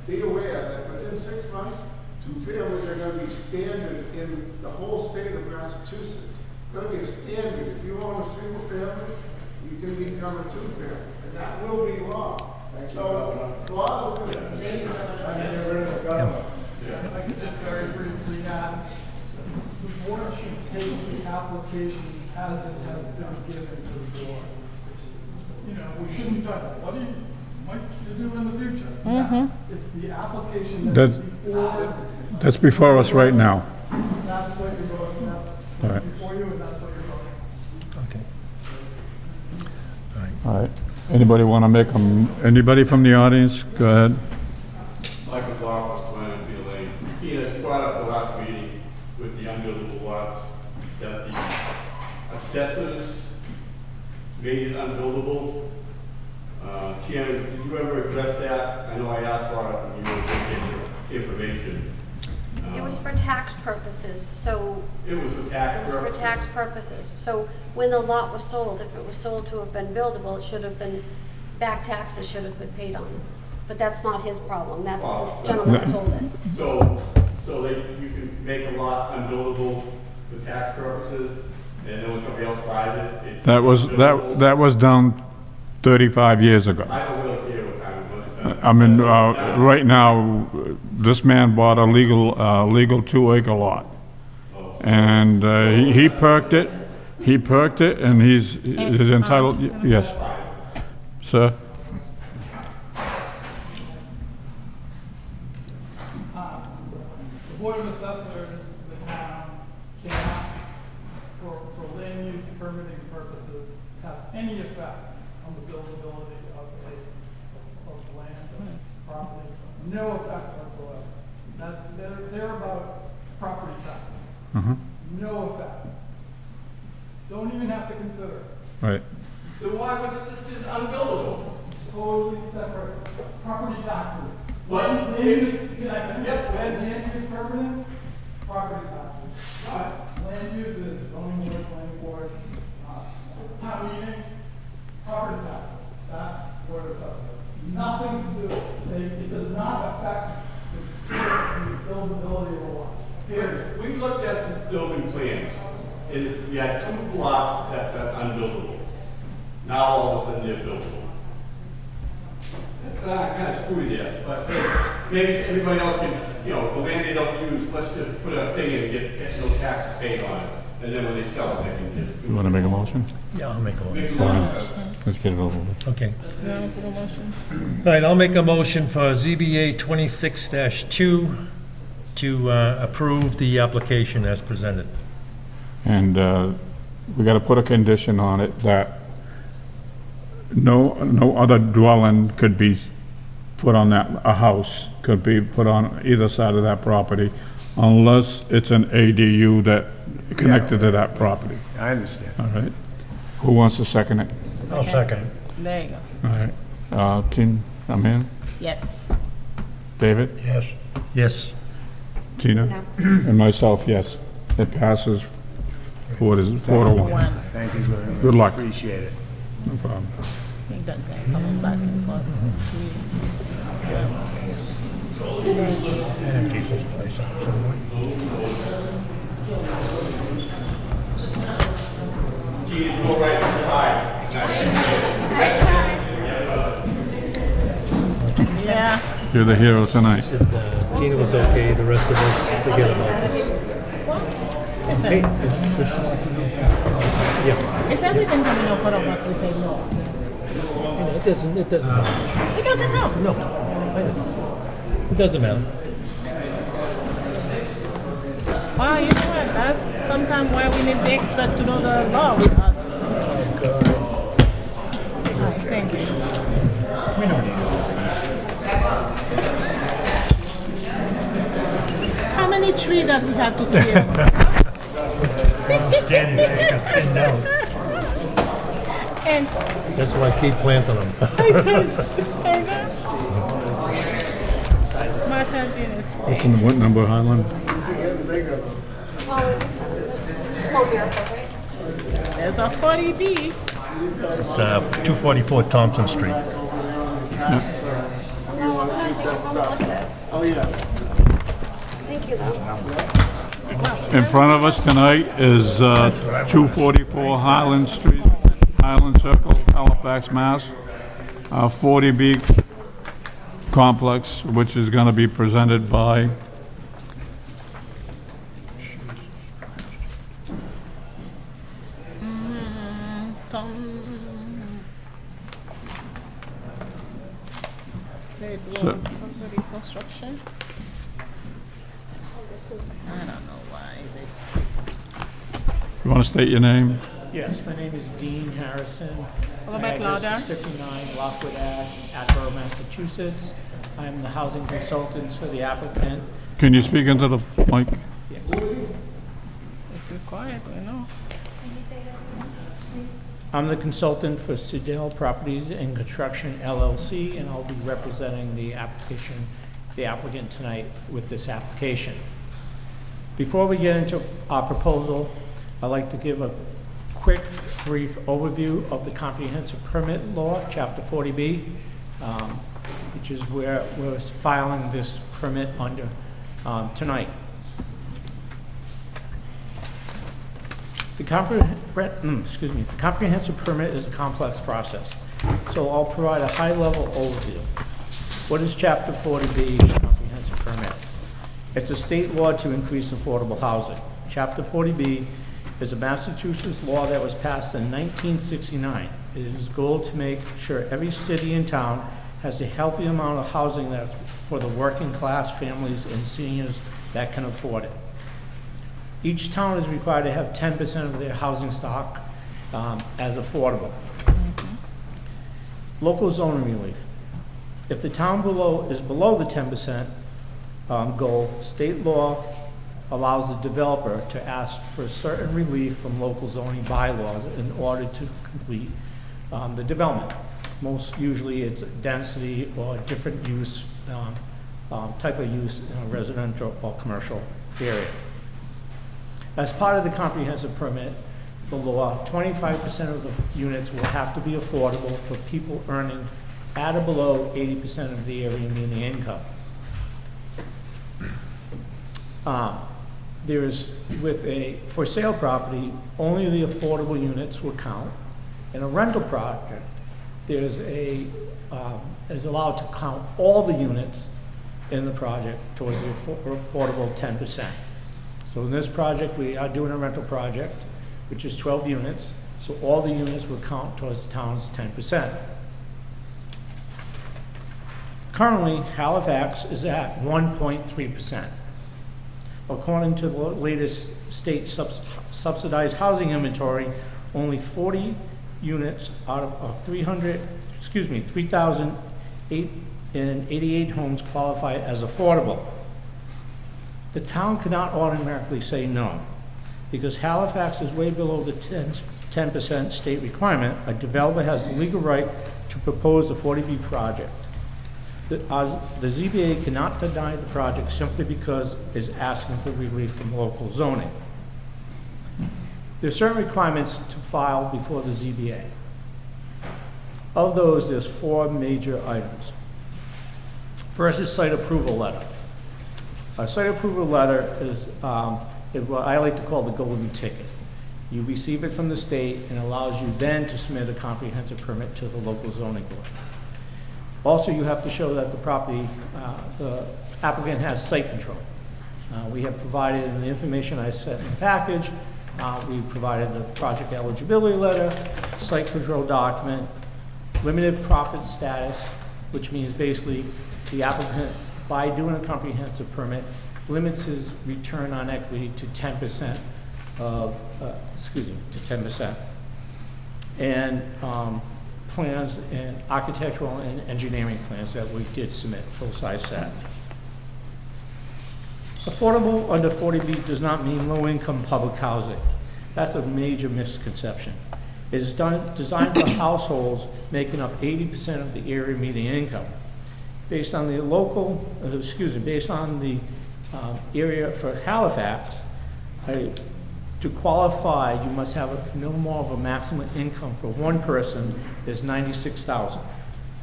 Be aware that within 6 months, 2 families are going to be standard in the whole state of Massachusetts. It's going to be a standard. If you own a single family, you can become a 2-family, and that will be law. So laws are going to change. I could just very briefly add, the board should take the application as it has been given to the board. We shouldn't talk about what do you might do in the future. It's the application that's before. that's before us right now. That's what you're voting, that's All right. before you, and that's what you're voting. Okay. All right. Anybody want to anybody from the audience? Go ahead. Michael Block, 20 Lane. You brought up the last meeting with the unbuildable lots, that the assessors made it unbuildable. Chairman, did you ever address that? I know I asked for it, and you didn't get your information. It was for tax purposes, so. It was for tax It was for purposes? tax purposes. So when the lot was sold, if it was sold to have been buildable, it should have been, back taxes should have been paid on it. But that's not his problem, that's the gentleman that sold it. So you can make a lot unbuildable for tax purposes, and then when somebody else buys it, That was done 35 years ago. I don't really care what kind of money. I mean, right now, this man bought a legal 2-acre lot. And he perked it, and he's entitled, yes. Sir? The Board of Assessors, the town, cannot, for land use permitting purposes, have any effect on the buildability of land or property. No effect whatsoever. They're about property taxes. No effect. Don't even have to consider it. Right. Then why was it listed unbuildable? It's totally separate. Property taxes. Land use, can I finish? Land use permanent, property taxes. Land use is zoning board, planning board, town meeting, property taxes. That's Board of Assessors. Nothing to do. It does not affect the buildability of a lot. Period. We looked at the building plans, and we had 2 lots that are unbuildable. Now all of a sudden they're buildable. It's kind of screwy there, but maybe everybody else can, the land they don't use, let's just put a thing in and get those taxes paid on it. And then when they sell it, they can just do it. You want to make a motion? Yeah, I'll make a motion. Makes a lot of sense. Let's get it over with. Okay. Yeah, for the motion. All right, I'll make a motion for ZBA 26-2 to approve the application as presented. And we gotta put a condition on it that no other dwelling could be put on that, a house could be put on either side of that property unless it's an ADU that connected to that property. I understand. All right? Who wants to second it? I'll second it. There you go. All right. Tim, I'm in. Yes. David? Yes. Yes. Tina? No. And myself, yes. It passes, what is it, 4-1. Thank you very much. Good luck. Appreciate it. No problem. He does that, coming back and forth. And empties this place out somewhere. Go right to the side. Yeah. You're the hero tonight. Tina was okay, the rest of us, forget about this. Hey, Listen, yeah, is everything coming up for us? We say no. it doesn't, It doesn't help. no, it doesn't matter. Well, you know what? That's sometimes why we need the expert to know the law with us. All right, thank you. We don't need How many trees that we have to clear? it. Standing there, just pinned down. And That's why I keep planting them. Martha Dennis. What's in the what number, Highland? Well, it looks like there's small miracles, right? There's a 40B. It's 244 Thompson Street. No, I'm gonna take a look at it. Oh, yeah. Thank you, though. In front of us tonight is 244 Highland Street, Highland Circle, Halifax, Mass. 40B complex, which is going to be presented by Construction. I don't know why they. You want to state your name? Yes, my name is Dean Harrison. A little bit louder. Address is 59 Lockwood Ave, Attleboro, Massachusetts. I'm the housing consultant for the applicant. Can you speak into the mic? If you're quiet, I know. I'm the consultant for Sidell Properties and Construction LLC, and I'll be representing the applicant tonight with this application. Before we get into our proposal, I'd like to give a quick, brief overview of the comprehensive permit law, Chapter 40B, which is where we're filing this permit under tonight. The comprehensive permit is a complex process, so I'll provide a high-level overview. What is Chapter 40B comprehensive permit? It's a state law to increase affordable housing. Chapter 40B is a Massachusetts law that was passed in 1969. It is goal to make sure every city and town has a healthy amount of housing that's for the working class families and seniors that can afford it. Each town is required to have 10% of their housing stock as affordable. Local zoning relief. If the town is below the 10% goal, state law allows the developer to ask for certain relief from local zoning bylaws in order to complete the development. Most usually it's density or different use, type of use in a residential or commercial area. As part of the comprehensive permit, the law, 25% of the units will have to be affordable for people earning at or below 80% of the area median income. With a for sale property, only the affordable units will count. In a rental project, is allowed to count all the units in the project towards the affordable 10%. So in this project, we are doing a rental project, which is 12 units, so all the units will count towards the town's 10%. Currently, Halifax is at 1.3%. according to the latest state subsidized housing inventory, only 40 units out of 3,088 homes qualify as affordable. The town cannot automatically say no, because Halifax is way below the 10% state requirement. A developer has the legal right to propose a 40B project. The ZBA cannot deny the project simply because it's asking for relief from local zoning. There are certain requirements to file before the ZBA. Of those, there's 4 major items. First is site approval letter. A site approval letter is what I like to call the golden ticket. You receive it from the state and allows you then to submit a comprehensive permit to the local zoning board. Also, you have to show that the property, the applicant has site control. We have provided in the information I sent in the package, we provided the project eligibility letter, site control document, limited profit status, which means basically the applicant, by doing a comprehensive permit, limits his return on equity to 10% of, to 10%. And plans and architectural and engineering plans that we did submit, full-size set. Affordable under 40B does not mean low-income public housing. That's a major misconception. It is designed for households making up 80% of the area median income. Based on the local, based on the area for Halifax, to qualify, you must have no more of a maximum income for one person is $96,000.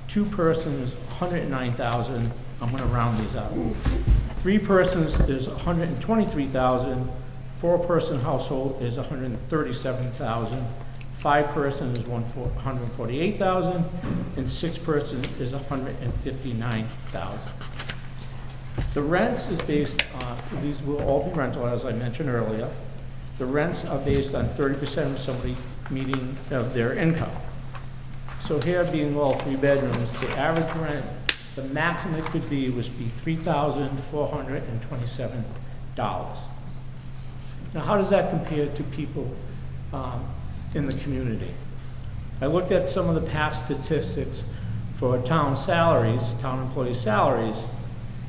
2 persons, $109,000. I'm going to round these out. 3 persons is $123,000. 4-person household is $137,000. 5 persons is $148,000, and 6 persons is $159,000. The rents is based on, these will all be rental, as I mentioned earlier. The rents are based on 30% of somebody meeting of their income. So here, being all 3 bedrooms, the average rent, the maximum it could be was $3,427. Now, how does that compare to people in the community? I looked at some of the past statistics for town salaries, town employee salaries,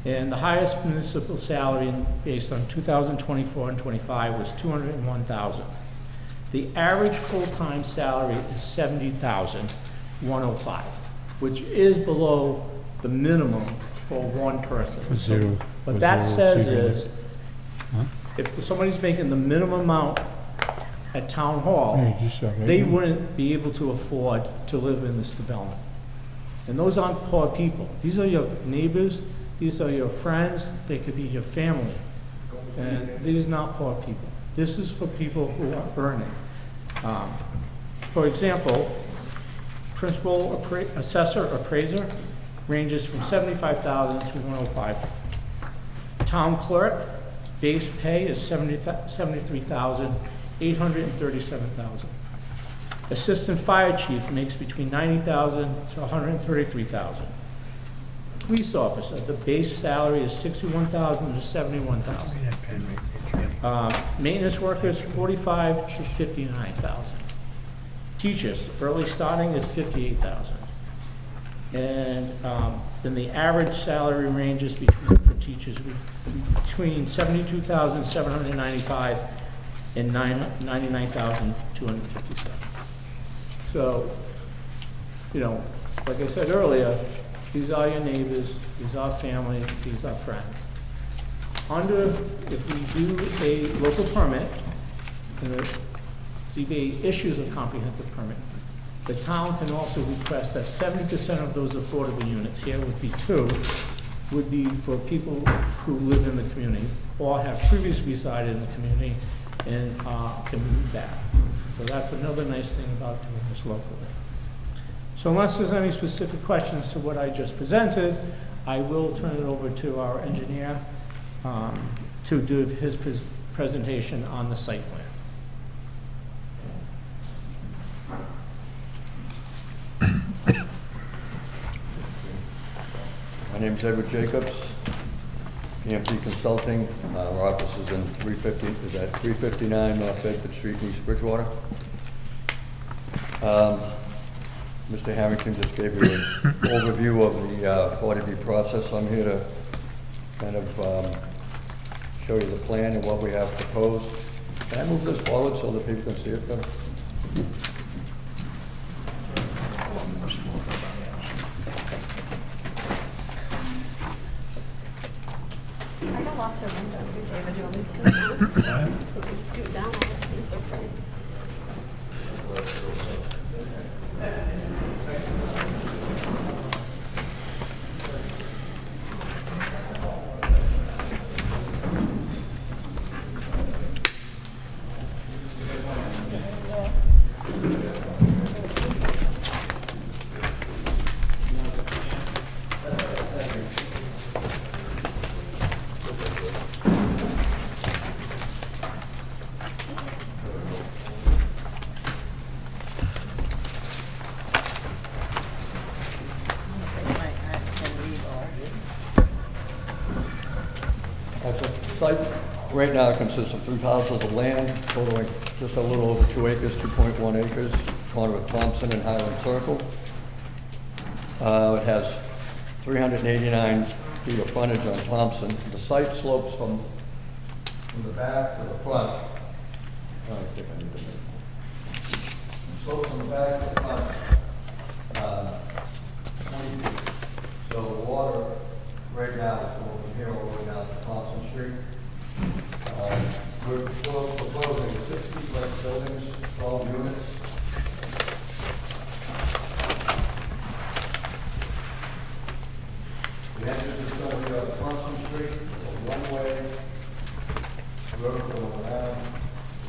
and the highest municipal salary based on 2024 and 25 was $201,000. The average full-time salary is $70,105, which is below the minimum for one person. What that says is, if somebody's making the minimum amount at town hall, they wouldn't be able to afford to live in this development. And those aren't poor people. These are your neighbors. These are your friends. They could be your family. And these are not poor people. This is for people who are earning. For example, principal assessor appraiser ranges from $75,000 to $105,000. Town clerk base pay is $73,000, $837,000. Assistant fire chief makes between $90,000 to $133,000. Police officer, the base salary is $61,000 to $71,000. Maintenance workers, $45,000 to $59,000. Teachers, early starting is $58,000. And then the average salary ranges for teachers between $72,795 and $99,257. So, you know, like I said earlier, these are your neighbors, these are family, these are friends. If we do a local permit, and the ZBA issues a comprehensive permit, the town can also request that 70% of those affordable units, here would be 2, would be for people who live in the community or have previously resided in the community and can move back. So that's another nice thing about doing this locally. So unless there's any specific questions to what I just presented, I will turn it over to our engineer to do his presentation on the site plan. My name's Edward Jacobs. AMP Consulting. Our office is in 359 North Bedford Street, East Bridgewater. Mr. Harrington just gave you an overview of the 40B process. I'm here to kind of show you the plan and what we have proposed. Can I move this forward so that people can see it better? I got lots of room down here, David. Do you want me to scoot down? You can just scoot down. It's okay. The site right now consists of 3 parcels of land totaling just a little over 2 acres, 2.1 acres, corner of Thompson and Highland Circle. It has 389 feet of frontage on Thompson. The site slopes from the back to the front. I think I need to make it. Slopes from the back to the front, 20 feet. So the water right now is going from here all the way down to Thompson Street. We're proposing 60-foot buildings, 12 units. The entrance is going to be on Thompson Street, a one-way road going around.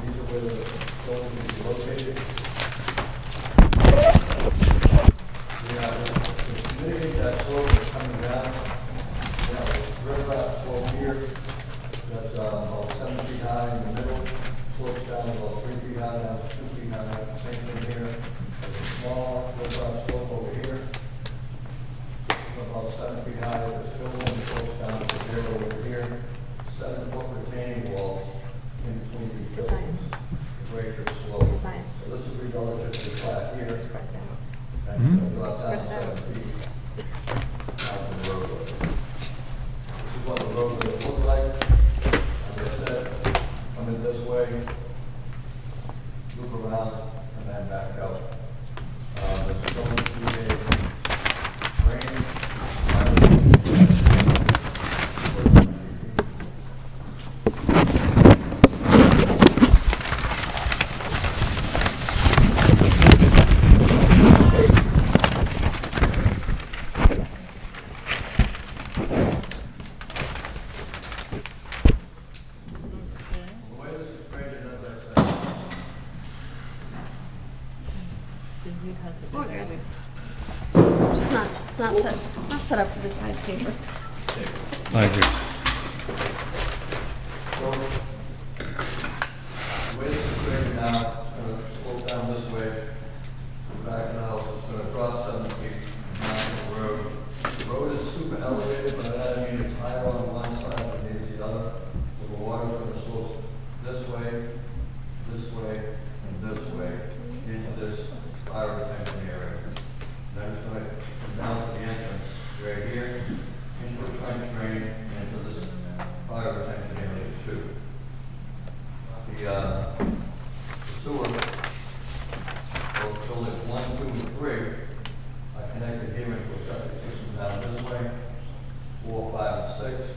These are where the buildings will be located. To mitigate that slope that's coming down, riprap slope here, that's about 7 feet high in the middle, slopes down about 3 feet high, down to 2 feet high, same thing here. There's a small riprap slope over here, about 7 feet high, there's still one slopes down to 0 over here, 7-foot retaining walls in between these buildings. Greater slope. So this would be relatively flat here. And it's going to drop down 7 feet out to the roadway. This is what the roadway will look like. As I said, come in this way, loop around, and then back up. There's going to be a range. Not set up for this size paper. I agree. So, the way this is created now, it's going to slope down this way. The back of the house is going to drop 7 feet down the road. The road is super elevated, but that means it's higher on one side than it is the other. So the water is going to slope this way, and this way into this fire retention area. Then it's going to come down to the entrance right here, into a trench drain, and into this fire retention area too. The sewer, well, buildings 1, 2, and 3 are connected here into a septic system down this way. 4, 5, and 6.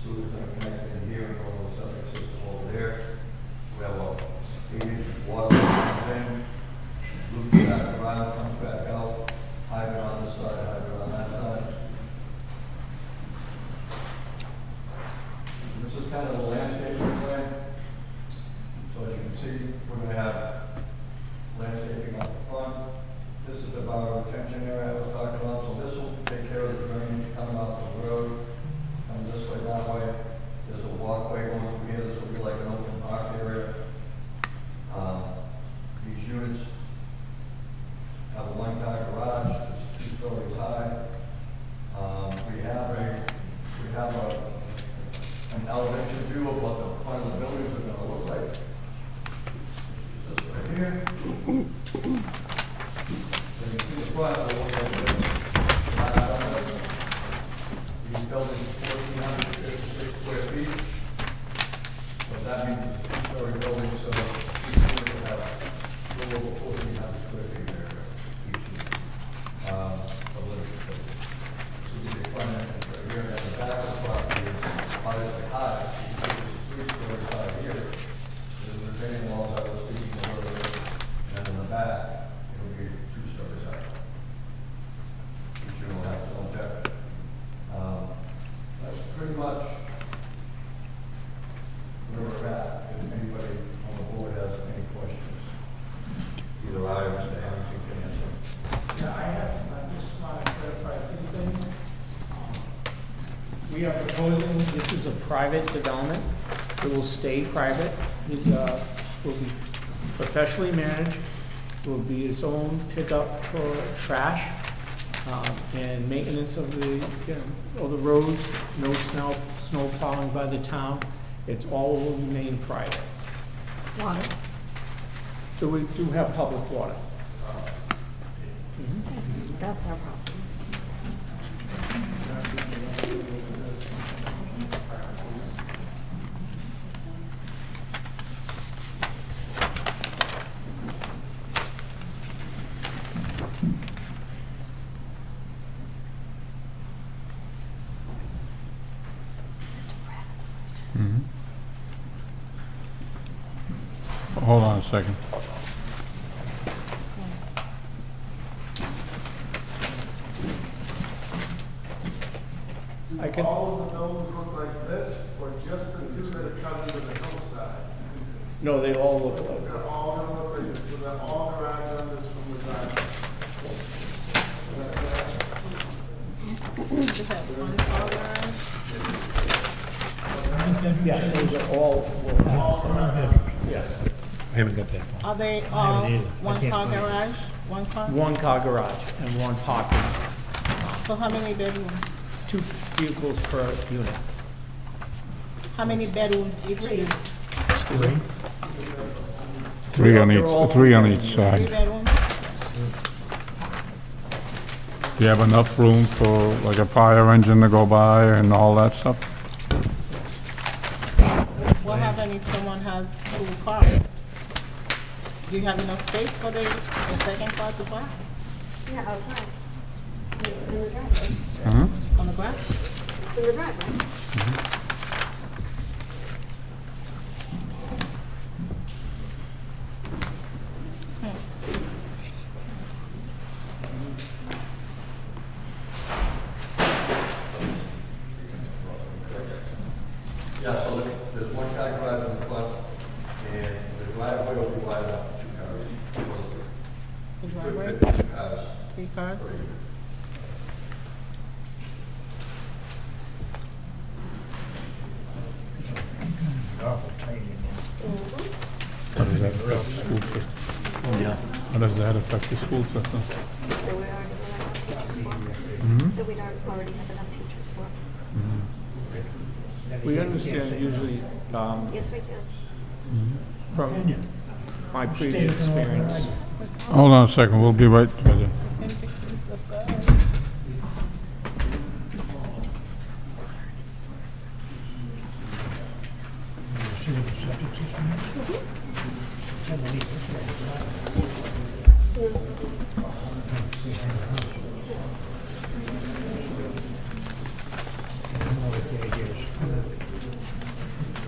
Sewer is going to connect in here and go to the septic system over there. We have a 8-inch water line comes in, loops back around, comes back out. Hydrant on this side, hydrant on that side. This is kind of the landscaping plan. So as you can see, we're going to have landscaping up the front. This is the borough retention area I was talking about. So this will take care of the drainage coming off the road. Come this way, that way. There's a walkway going through here. This will be like an open park area. These units have a 1-car garage. It's 2 stories high. We have a here. And you see the front, the one that these buildings 1,456 square feet. So that means it's a two-story building, so each unit will have a little over 1,400 square feet there each. A living space. So you get front entrance right here, and the back of the property is obviously high. It's 3 stories high here. There's a retaining walls that was speaking earlier, and in the back, it'll be 2 stories high. Each unit will have its own deck. That's pretty much where we're at. If anybody on the board has any questions, either I or Mr. Anderson can answer. Yeah, I just want to clarify a few things. We are proposing, this is a private development. It will stay private. It will be professionally managed. It will be its own pickup for trash and maintenance of the roads. No snow plowing by the town. It's all will remain private. Water. So we do have public water. That's our problem. Hold on a second. I can, All of the buildings look like this, or just the two that are cut into the hillside? no, they all look like They're all gonna look like this, so that all garage windows from the drive. Just have one car garage. yeah, those are all, yes. I haven't got that far. Are they I all haven't either. I one can't car find it. garage? One car? One car garage and one parking. So how many bedrooms? 2 vehicles per unit. How many bedrooms each unit? Three? Three on They're all each, three on each 3 side. bedrooms? Do you have enough room for like a fire engine to go by and all that stuff? So what happens if someone has 2 cars? Do you have enough space for the second car to park Yeah, outside. In the driveway. Uh-huh. on the grass? In the driveway. Yeah, so there's one car garage in the front, and the driveway will be wide enough for 2 cars. The driveway, Could fit 2 cars. 3 cars? How does that affect the school system? Yeah. How does that affect the school system? That we already have enough teachers for. That we don't already have enough teachers for. We understand usually Yes, we can. from my previous experience. Hold on a second, we'll be right with you. Can you decrease the size? See what the septic system is? It's underneath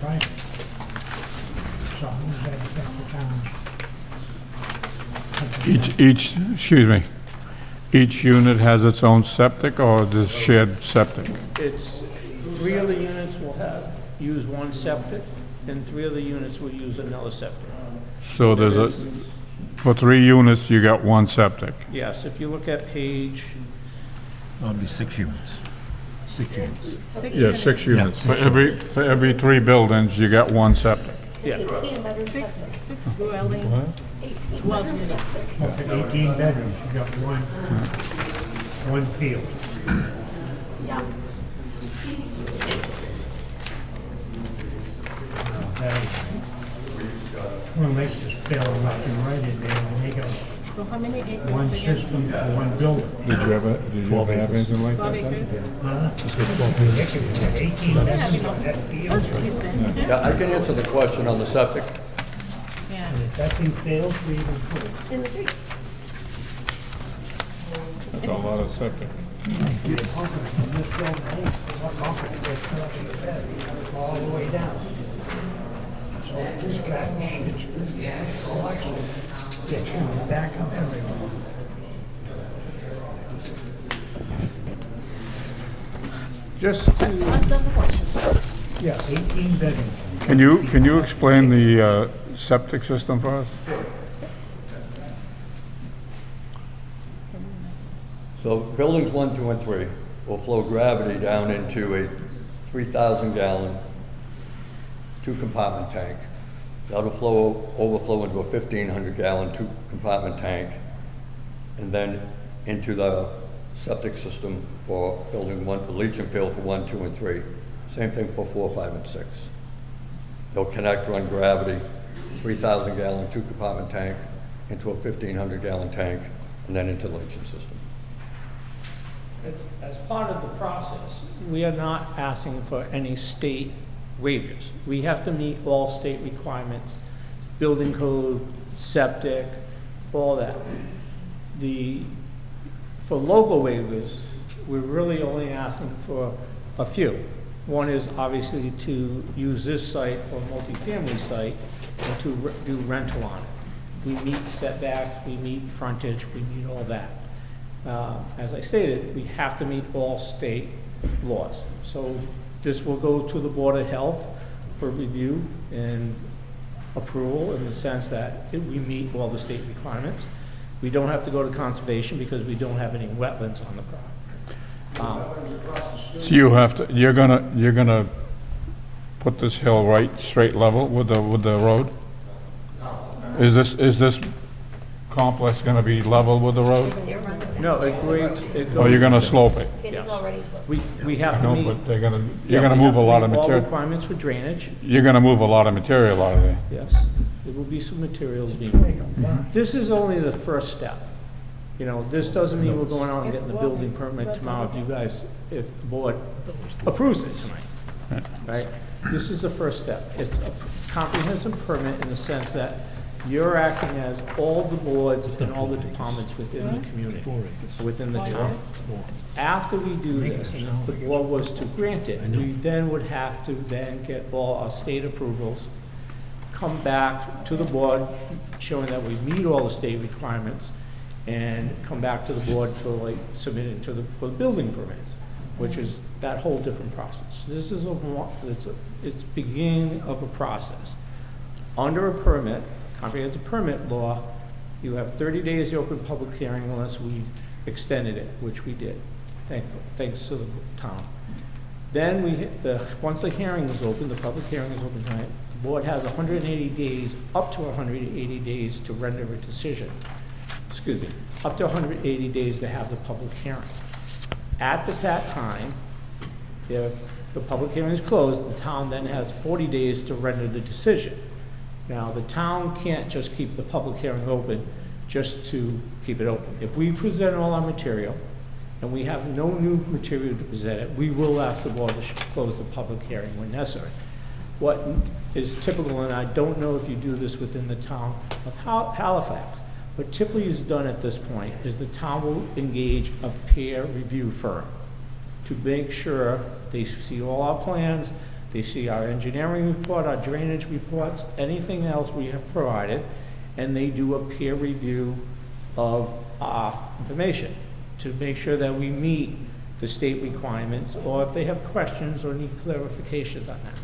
private. So how does that affect the town? Excuse me, each unit has its own septic or this shared septic? It's 3 of the units will use one septic, and 3 of the units will use another septic. So there's a, for 3 units, you got 1 septic. Yes, if you look at page, That'll be 6 units. 6 units. 6 Yeah, 6 units. For every 3 buildings, you got 1 septic. yeah, 6 dwelling, 12 units. Okay, 18 bedrooms, you got one field. Yeah. That is- one makes this fail left and right in there, and they got So how many acres one again? system for one building. Did you ever have anything like 12 that? acres? Huh? 18, They have enough. that That's field. decent. Yeah, I can answer the question on the septic. Yeah. And if that thing fails, we even put it. In the street. That's a lot of septic. You're pumping from this building, hey, what pumping, it's pumping the bed all the way down. So this guy, it's collection, it's coming back up everywhere. Just So to, ask them the questions. Yeah, 18 bedrooms. Can you explain the septic system for us? So buildings 1, 2, and 3 will flow gravity down into a 3,000 gallon, 2-compartment tank. That'll overflow into a 1,500 gallon, 2-compartment tank, and then into the septic system for building 1, the leaching field for 1, 2, and 3. Same thing for 4, 5, and 6. They'll connect, run gravity, 3,000 gallon, 2-compartment tank into a 1,500 gallon tank, and then into the leaching system. as part of the process, we are not asking for any state waivers. We have to meet all state requirements, building code, septic, all that. For local waivers, we're really only asking for a few. One is obviously to use this site or multifamily site and to do rental on it. We meet setbacks, we meet frontage, we meet all that. As I stated, we have to meet all state laws. So this will go to the Board of Health for review and approval in the sense that we meet all the state requirements. We don't have to go to conservation because we don't have any wetlands on the property. So you're gonna put this hill right straight level with the road? Is this complex gonna be level with the road? No, it grades, it goes. Or you're gonna slope it? It is already sloped. We have to No, meet. but you're yeah, gonna we move have a to lot of meet all material. requirements for drainage, You're gonna move a lot of material out of there. yes. There will be some materials being moved. This is only the first step. You know, this doesn't mean we're going out and getting the building permit tomorrow if the board approves it tonight, right? This is the first step. It's a comprehensive permit in the sense that you're acting as all the boards and all the departments within the community, within the town. After we do this, and if the board was to grant it, we then would have to then get all our state approvals, come back to the board showing that we meet all the state requirements, and come back to the board for like submitting for the building permits, which is that whole different process. This is it's beginning of a process. Under a permit, comprehensive permit law, you have 30 days to open public hearing unless we extended it, which we did, thanks to the town. Then once the hearing is open, the public hearing is open tonight, the board has 180 days, up to 180 days to render a decision. Excuse me, up to 180 days to have the public hearing. At that time, if the public hearing is closed, the town then has 40 days to render the decision. Now, the town can't just keep the public hearing open just to keep it open. If we present all our material and we have no new material to present it, we will ask the board to close the public hearing when necessary. What is typical, and I don't know if you do this within the town of Halifax, what typically is done at this point is the town will engage a peer review firm to make sure they see all our plans, they see our engineering report, our drainage reports, anything else we have provided, and they do a peer review of our information to make sure that we meet the state requirements, or if they have questions or need clarifications on that.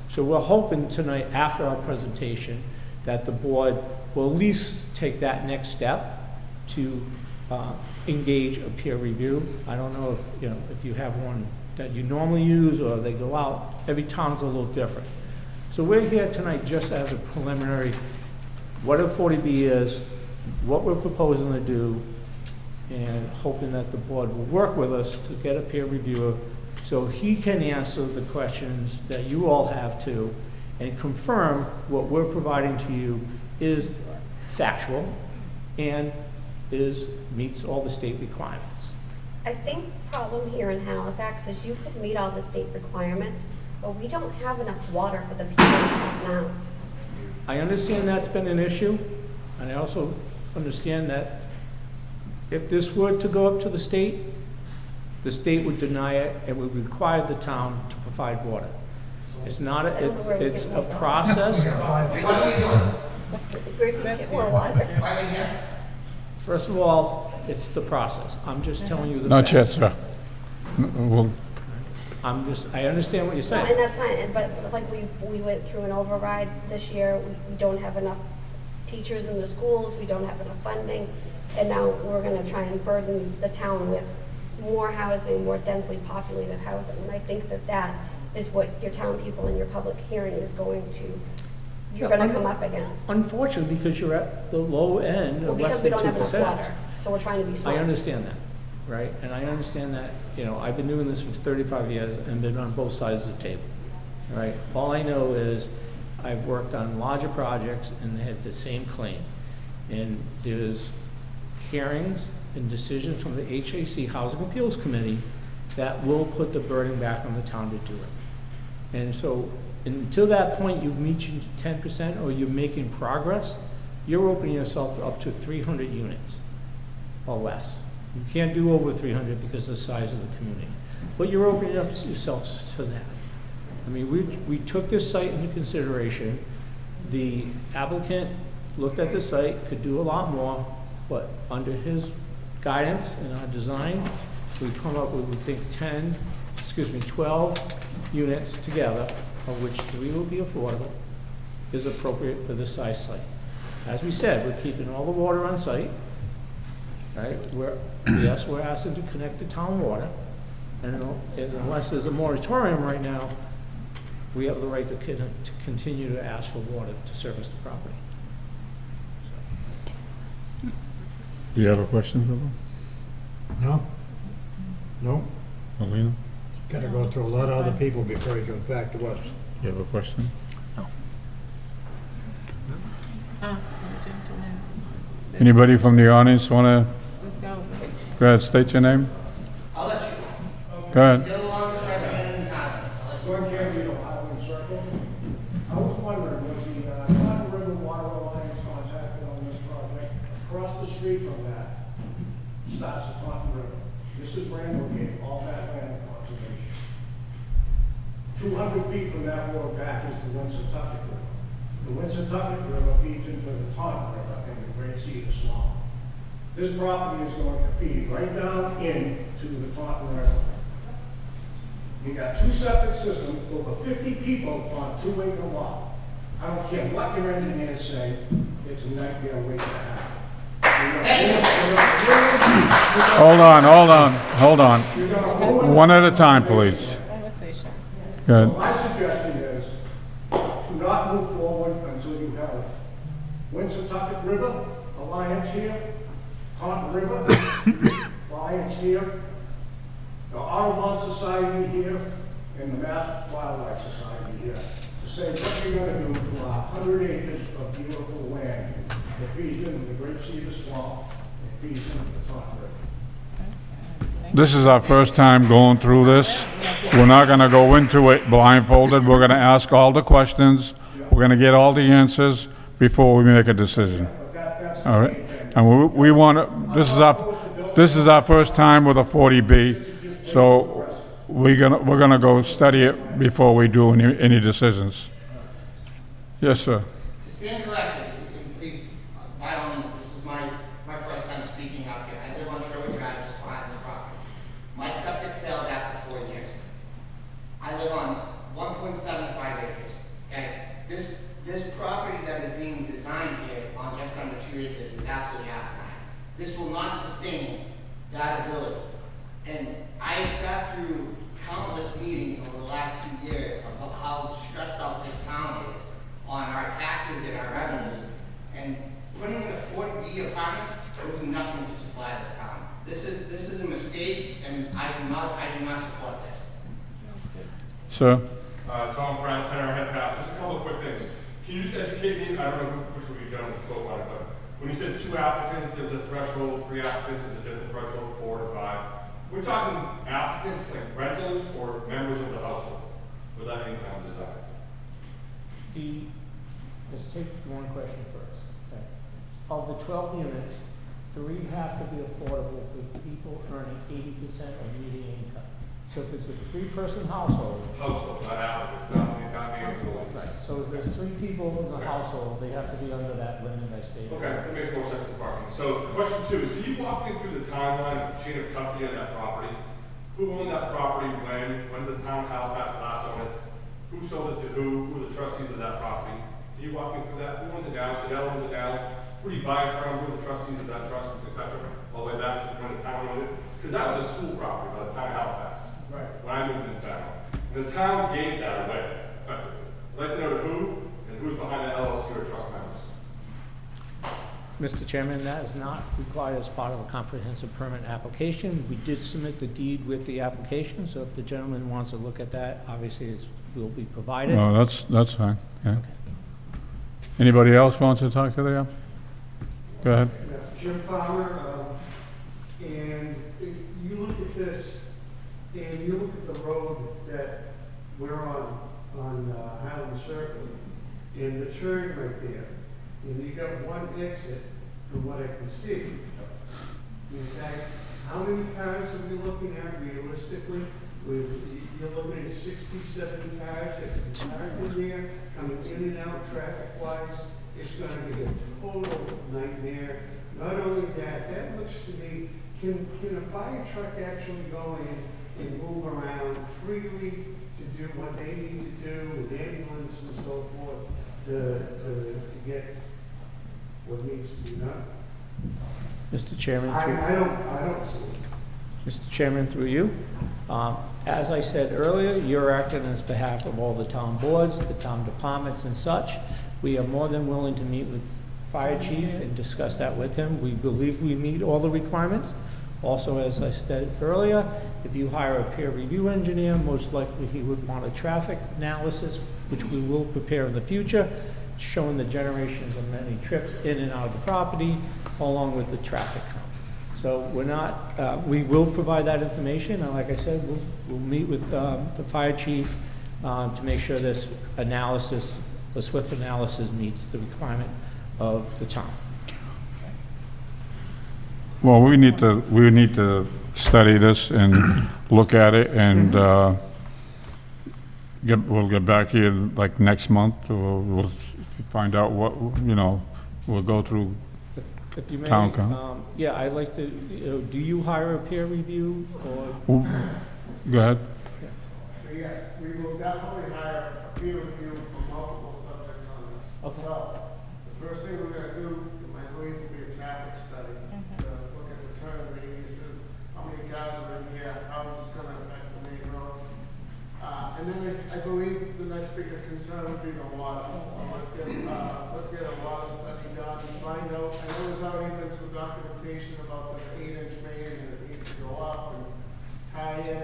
So we're hoping tonight, after our presentation, that the board will at least take that next step to engage a peer review. I don't know if you have one that you normally use or they go out. Every town's a little different. So we're here tonight just as a preliminary, what a 40B is, what we're proposing to do, and hoping that the board will work with us to get a peer reviewer so he can answer the questions that you all have too, and confirm what we're providing to you is factual and meets all the state requirements. I think the problem here in Halifax is you could meet all the state requirements, but we don't have enough water for the people in town now. I understand that's been an issue, and I also understand that if this were to go up to the state would deny it and would require the town to provide water. It's not, it's a process. First of all, it's the process. I'm just telling you the Not yet, facts. sir. Well, I understand what you're No, saying. and that's fine, but like we went through an override this year, we don't have enough teachers in the schools, we don't have enough funding, and now we're gonna try and burden the town with more housing, more densely populated housing, and I think that that is what your town people in your public hearing is going to, you're gonna come up against. Unfortunately, because you're at the low end Well, of less because we than don't have enough 2%. water, so we're trying to be I smart. understand that, right? And I understand that, I've been doing this for 35 years and been on both sides of the table, right? All I know is I've worked on larger projects and they had the same claim. And there's hearings and decisions from the HAC Housing Appeals Committee that will put the burden back on the town to do it. And so until that point you meet your 10% or you're making progress, you're opening yourself up to 300 units or less. You can't do over 300 because of the size of the community. But you're opening up yourselves to that. I mean, we took this site into consideration. The applicant looked at the site, could do a lot more, but under his guidance and our design, we come up with, we think 12 units together, of which 3 will be affordable, is appropriate for this size site. As we said, we're keeping all the water on site, right? Yes, we're asking to connect to town water, and unless there's a moratorium right now, we have the right to continue to ask for water to service the property. do you have a question for them? No? No? Alina, Gotta go through a lot of other people before he comes back to us. you have a question? Anybody from the audience want to? Let's go. Go ahead, state your name. I'll let you. Go ahead. You're the longest resident in town. Gordon Campbell, Highland Circle. I was wondering, was the Cotton River Water Alliance contacted on this project? Across the street from that starts the Cotton River. This is Randall Gate, all that land conservation. 200 feet from that road back is the Winsatucket River. The Winsatucket River feeds into the Taunton River and the Great Cedar Swamp. This property is going to feed right down into the Taunton River. You got 2 septic systems, over 50 people on a 2-acre lot. I don't care what your engineers say, it's a nightmare waiting to happen. Hold on. One at a time, please. Conversation. Go So ahead. my suggestion is, do not move forward until you have Winsatucket River Alliance here, Taunton River Alliance here, the Audubon Society here, and the Mass Wildlife Society here, to say what you're gonna do to our 100 acres of beautiful land that feeds into the Great Cedar Swamp, and feeds into the Taunton River. This is our first time going through this. We're not going to go into it blindfolded. We're going to ask all the questions. We're going to get all the answers before we make a decision. All right? And we want to, this is our first time with a 40B, so we're going to go study it before we do any decisions. Yes, sir. To stand corrected, and please, by all means, this is my first time speaking out here. I live on Sherwood Drive, just behind this property. My septic failed after 4 years. I live on 1.75 acres, okay? This property that is being designed here on just under 2 acres is absolutely asinine. This will not sustain that ability. And I have sat through countless meetings over the last 2 years about how stressed out this town is on our taxes and our revenues. And putting in the 40B apartments will do nothing to supply this town. This is a mistake, and I do not support this. Sir? Tom Brown, 10 Arrowhead Path. Just a couple of quick Can you just educate me, I don't know which of you gentlemen spoke on it, but when you said 2 applicants, there's a threshold, 3 applicants, there's a different threshold, 4 to 5. We're talking applicants, like rentals, or members of the household with that income desire? Let's take one question first. Okay. Of the 12 units, 3 have to be affordable for people earning 80% of median income. So if it's a 3-person household. Household, not applicants, not me employees. Right, so if there's 3 people in the household, they have to be under that limit I stated. Okay, that makes more sense for parking. So question 2 is, can you walk me through the timeline of chain of custody of that property? Who owned that property when did the town of Halifax last own it? Who sold it to who were the trustees of that property? Can you walk me through that? Who owns it now? Sedell owns it now? Who do you buy it from? Who are the trustees of that trust, et cetera? All the way back to when the town owned it? Because that was a school property by the town of Halifax. Right. When I moved into town. And the town gave that away, effectively. I'd like to know who and who's behind the LLC or trust members. Mr. Chairman, that is not required as part of a comprehensive permit application. We did submit the deed with the application, so if the gentleman wants to look at that, obviously it will be provided. No, that's fine, yeah. Okay. Anybody else wants to talk to the applicant? Go ahead. Jim Farmer, and if you look at this, and you look at the road that we're on Highland Circle, and the turn right there, and you got one exit from what I can see. In fact, how many cars are we looking at realistically? You're looking at 60, 70 cars that can park in there, coming in and out traffic-wise. It's going to be a total nightmare. Not only that, that looks to me, can a fire truck actually go in and move around freely to do what they need to do with ambulance and so forth to get what needs to be done? Mr. Chairman, I don't see it. Mr. Chairman, through you. As I said earlier, you're acting on behalf of all the town boards, the town departments and such. We are more than willing to meet with fire chief and discuss that with him. We believe we meet all the requirements. Also, as I said earlier, if you hire a peer review engineer, most likely he would want a traffic analysis, which we will prepare in the future, showing the generations of many trips in and out of the property, along with the traffic count. So we're not, we will provide that information, and like I said, we'll meet with the fire chief to make sure this analysis, the SWIFT analysis meets the requirement of the town. Well, we need to study this and look at it, and we'll get back to you like next month, or we'll find out what, we'll go through If you may, town council. yeah, I'd like to, do you hire a peer review or? Go ahead. So yes, we will definitely hire a peer review for multiple subjects on this. Okay. So the first thing we're going to do, I believe, will be a traffic study to look at the turn radiuses, how many cars are in here, how this is going to affect the main road. And then I believe the next biggest concern would be the water. So let's get a water study done. I know there's already been some documentation about the 8-inch main and it needs to go up and tie in.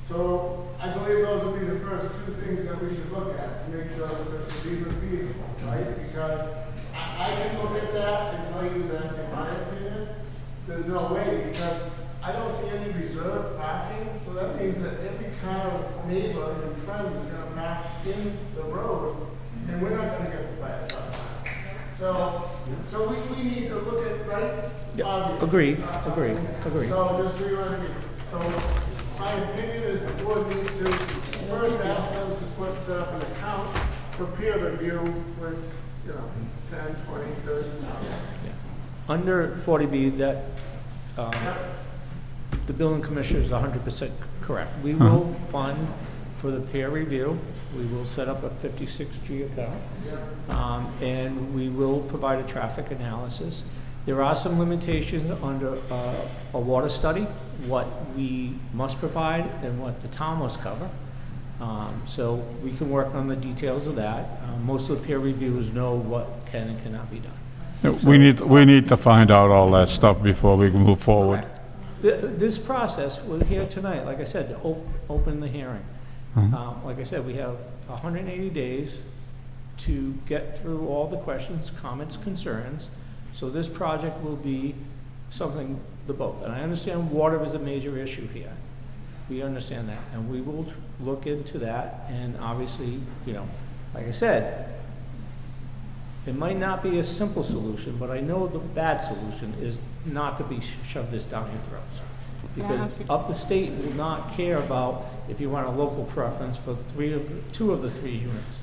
So I believe those would be the first 2 things that we should look at to make sure that this is even feasible, right? Because I can look at that and tell you that, in my opinion, there's no way, because I don't see any reserved parking, so that means that every car neighbor and friend is going to park in the road, and we're not going to get the fire truck. So we need to look at, right? Yeah, obvious. agree. So just so you understand, so my opinion is the board needs to first ask them to set up an account for peer review with, 10, 20, 30. Under 40B, that the building commissioner is 100% correct. We will fund for the peer review. We will set up a 56G account, and we will provide a traffic analysis. There are some limitations under a water study, what we must provide and what the town must cover. So we can work on the details of that. Most of the peer reviewers know what can and cannot be done. We need to find out all that stuff before we can move forward. This process, we're here tonight, like I said, to open the hearing. Like I said, we have 180 days to get through all the questions, comments, concerns. So this project will be something, the both. And I understand water is a major issue here. We understand that, and we will look into that, and obviously, you know, like I said, it might not be a simple solution, but I know the bad solution is not to be shove this down your throats. Because up the state will not care about if you want a local preference for two of the three units,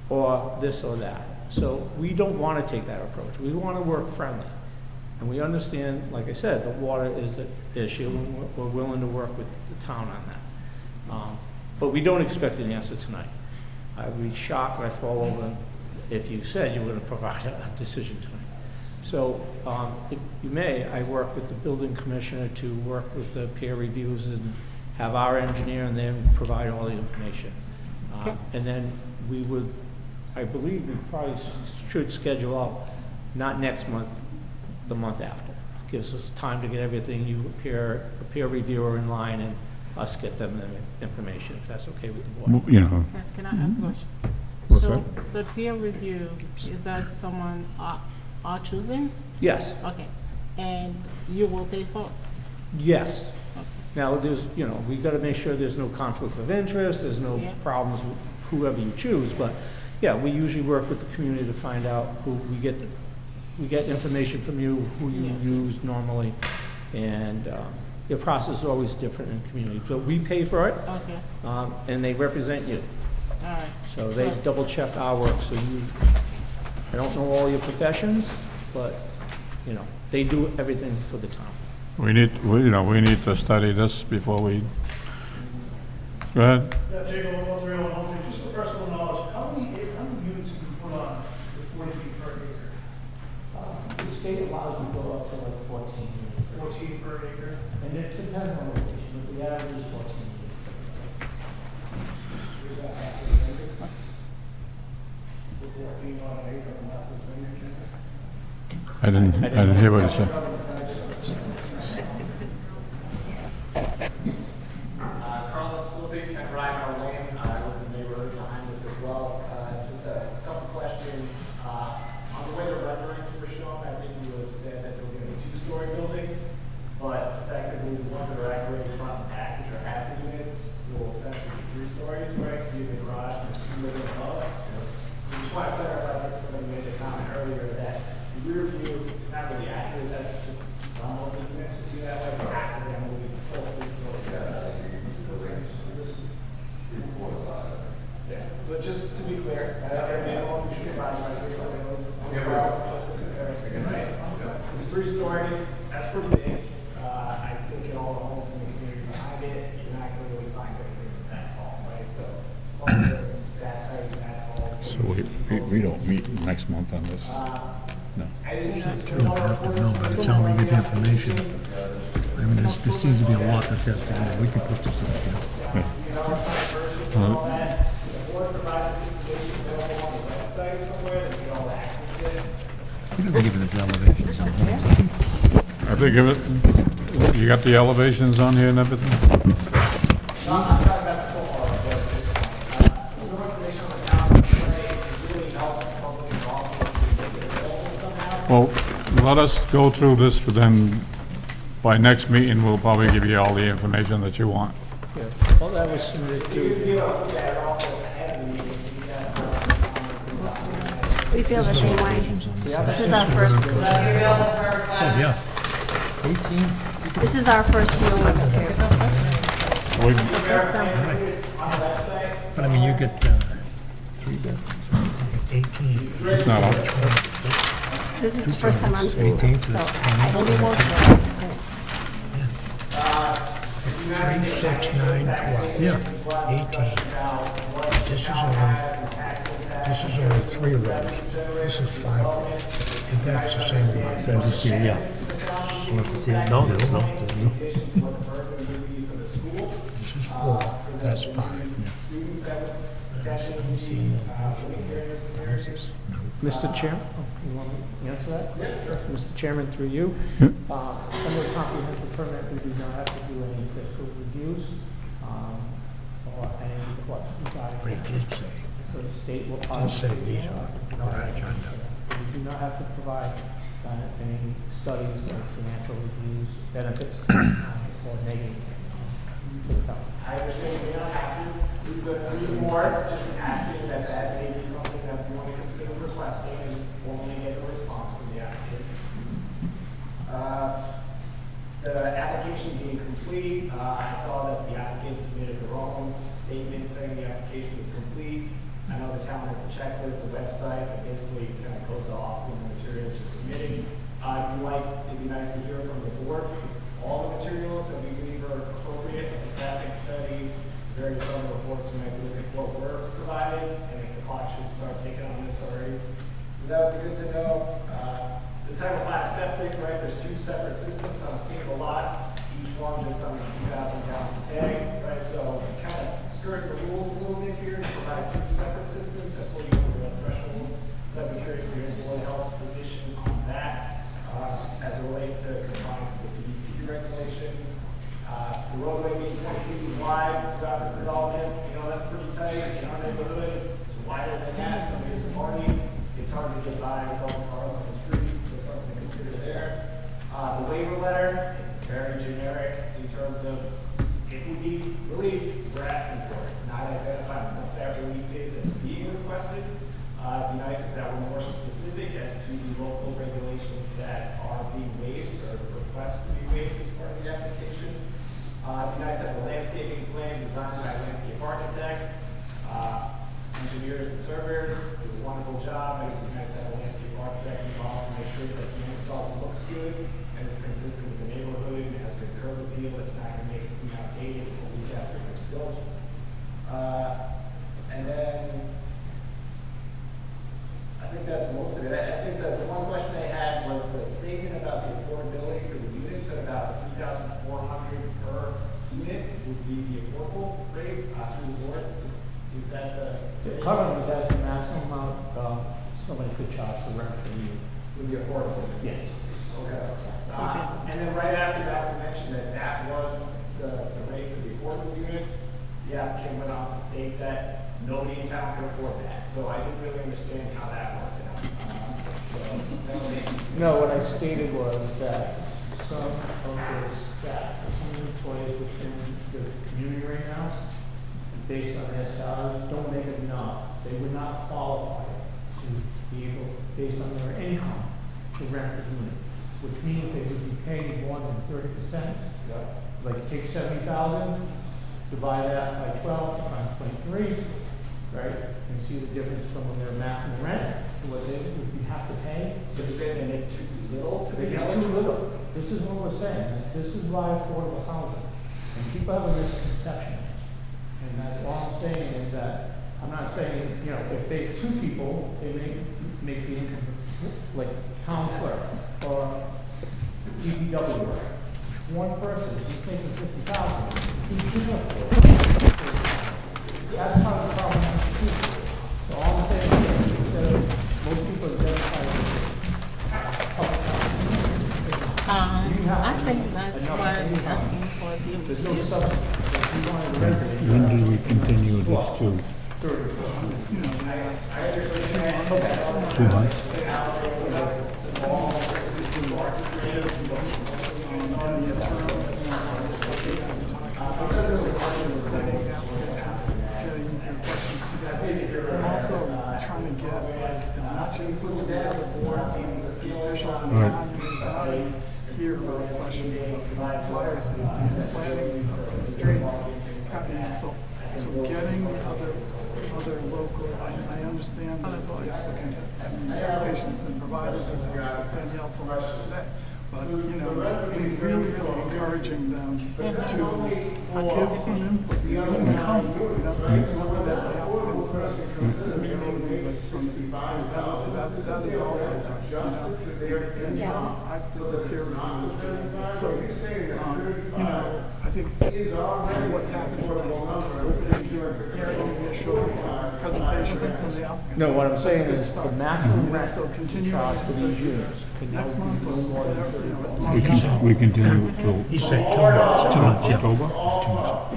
or this or that. So we don't want to take that approach. We want to work friendly. And we understand, like I said, the water is an issue, and we're willing to work with the town on that. But we don't expect an answer tonight. I would be shocked, I'd fall over if you said you were going to provide a decision tonight. So if you may, I work with the building commissioner to work with the peer reviews and have our engineer and them provide all the information. And then we would, I believe we probably should schedule out, not next month, the month after. Gives us time to get everything, a peer reviewer in line, and us get them the information, if that's okay with the board. You know. Can I ask a question? What's So that? the peer review, is that someone are choosing? Yes. Okay. And you will pay for it? Yes. Now, there's, you know, we got to make sure there's no conflict of interest, there's no problems with whoever you choose, but yeah, we usually work with the community to find out who we get information from you, who you use normally, and your process is always different in community. So we pay for it, and they represent you. All right. So they double check our work, so I don't know all your professions, but, you know, they do everything for the town. We need to study this before we, go ahead. Yeah, Jacob, just for personal knowledge, how many units can you put on with 40 feet per acre? The state allows you to go up to like 14. 14 per acre? And it depends on the location, but the average is 14. I didn't hear what he said. Carlos Stillby, 10 Rydell Lane. I live in the neighborhood behind us as well. Just a couple questions. On the way the renderings were shown, I think you had said that there were going to be 2-story buildings, but effectively the ones that are activated front and back, which are half the units, will essentially be 3 stories, right? You have the garage and 2 living above. I just want to clarify that somebody made a comment earlier that the rear view is not really accurate. That's just some of the units would be that way. But after them, will be full 3 stories. Yeah. So just to be clear, we should provide my just for comparison, right? It's 3 stories. That's pretty big. I think in all the homes in the community behind it, you're not going to really find anything that's that tall, right? So homes that are that height, that tall. So we don't meet next month on this? No. Two and a half, but no, by the time we get the information, I mean, there seems to be a lot that's has to do. We can push this to the He doesn't give it his elevations on homes. I think of it, you got the elevations on here and everything? Well, let us go through this, but then by next meeting, we'll probably give you all the information that you want. Yeah, well, that was submitted to. We feel the same way. This is our first. Oh, yeah. 18? This is our first dealing with it too. But I mean, you get 3 bedrooms, 18. It's not all. This is the first time I'm seeing 18, this, so it's I don't know. 3, 6, 9, 12. Yeah. 18. This is only 3 rows. This is 5 rows. And that's the same one. So just, yeah. Unless it's, no. This is 4. That's 5. Yeah. Mr. Chairman, you want me to answer that? Yeah, sure. Mr. Chairman, through you. Under comprehensive permit, we do not have to do any fiscal reviews or any questions. But he did say So the state will. I'll save these on our agenda. We do not have to provide any studies or financial reviews, benefits, or negative to the town. I understand we don't have to. We've got three more, just asking that that may be something that we want to consider requesting and formally get a response from the applicant. The application being complete, I saw that the applicant submitted their own statement saying the application was complete. I know the town has a checklist, the website, that basically kind of goes off when the materials are submitted. If you like, it'd be nice to hear from the board all the materials that we believe are appropriate, like the traffic study, various other reports, we might look at what were provided, and if the clock should start ticking on this already. So that would be good to know. The Title V septic, right, there's two separate systems on a single lot, each one just under 2,000 gallons a day, right? So kind of skirt the rules a little bit here to provide two separate systems that put you over that threshold. So I'd be curious to hear the Board of Health's position on that as it relates to compliance with the DEP regulations. The roadway being 20 feet wide throughout the development, that's pretty tight. In our neighborhood, it's wider than that. Somebody's party, it's hard to get by with all the cars on the street, so something to consider there. The waiver letter, it's very generic in terms of if we need relief, we're asking for it, not identifying what that relief is that's being requested. It'd be nice if that were more specific as to the local regulations that are being waived or requested to be waived as part of the application. It'd be nice to have a landscaping plan designed by a landscape architect. Engineers and surveyors do a wonderful job. It'd be nice to have a landscape architect involved to make sure that the end result looks good and it's consistent with the neighborhood and has good curb appeal. It's not going to make it seem outdated a week after it gets built. And then I think that's most of it. I think that the one question I had was the statement about the affordability for the units at about $3,400 per unit would be the affordable rate through the board. Is that the Currently, that's the maximum amount somebody could charge for rent per unit. would be affordable? Yes. Okay. And then right after that was mentioned that that was the rate for the affordable units, the applicant went on to state that nobody in town could afford that. So I didn't really understand how that worked out. No, what I stated was that some of the staff, some employees within the community right now, based on their salaries, don't make enough. They would not qualify to be able, based on their income, to rent the unit, which means they would be paying more than 30%. Like take 70,000, divide that by 12, times 23, right? And see the difference from their maximum rent to what they would have to pay. So you're saying they make too little to be They make too little. This is what we're saying. This is why affordable housing. And people have a misconception. And that's all I'm saying is that, I'm not saying, if they have two people, they may make the income like town clerk or DPW. One person, he's making 50,000. He's too much for it. That's part of the problem. So all I'm saying is, instead of most people identify I think that's why I'm asking for the. there's no substance. If you want to regulate, When do we continue this to? 2 months? I'm also trying to get as much input from the other boards and the officials in Right. town I hear about questions about fire safety and planning stuff and streets. So getting other local, I understand that the applicant, the application's been provided to them, been helpful today. But, really, really encouraging them to give some input, even come, looking at the applicant's meeting with some people. That is also done, And I feel the peer review is good. So, I think what's happened tonight, opening here, initial presentation from the applicant. No, what I'm That's a saying good is the start. maximum rent So continue charge for these to units could next never month be or no more than whatever. We continue till He said 2 months. 2 months, yeah. October?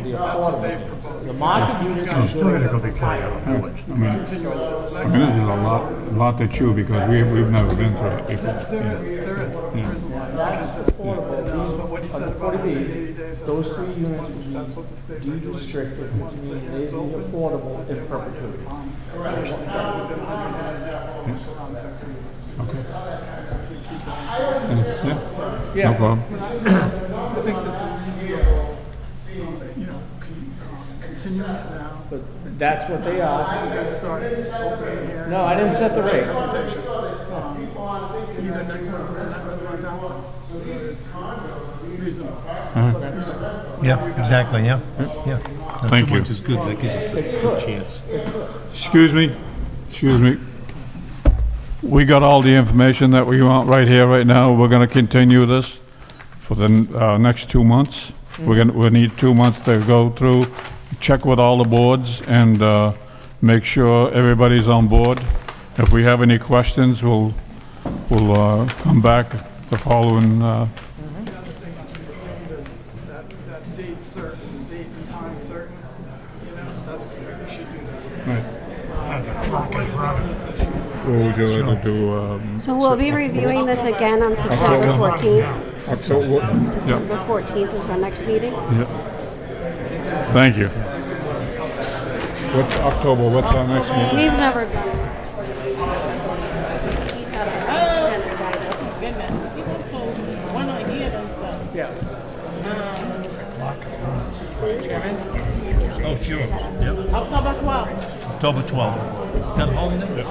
The That's what they affordable. proposed. The market units He's are still gonna go good. before the other boards. I mean, Continue until I next mean, month. this is a lot to chew because we've never been through it before. There is a lot. That's affordable. But what he These, said under about 40B, 80 days, that's those correct. three units Once- would That's what the state be deed regulations restricted, say. which Once means the they'd is be open, affordable in perpetuity. Correct. Within 100 days, so around 6 weeks. Okay. To keep it. Yeah, no problem. I think that's a reasonable, you know, continue it now. But that's what they This is a asked. good start. Opening here. No, I didn't set the rate. Presentation. Either next month or the month after. It's reasonable. Yeah, exactly, yeah, yeah. Now, Thank 2 you. months is good, that gives us a good chance. Excuse me. We got all the information that we want right here, right now. We're gonna continue this for the next 2 months. We need 2 months to go through, check with all the boards, and make sure everybody's on board. If we have any questions, we'll come back the following, The other thing to include is that date certain, date and time certain, you know, that's, we should do that. right. Avoid another issue. What would you like to do? So we'll be reviewing this again on September 14th. October? September Yeah, 14th is our next meeting. yeah. Thank you. What's October, what's our next meeting? We've never done it. He's had a kind of guide us. Goodness, you know, so one idea is, Yeah. Chairman, Oh, sure, yep, October 12th. October 12th. That holiday?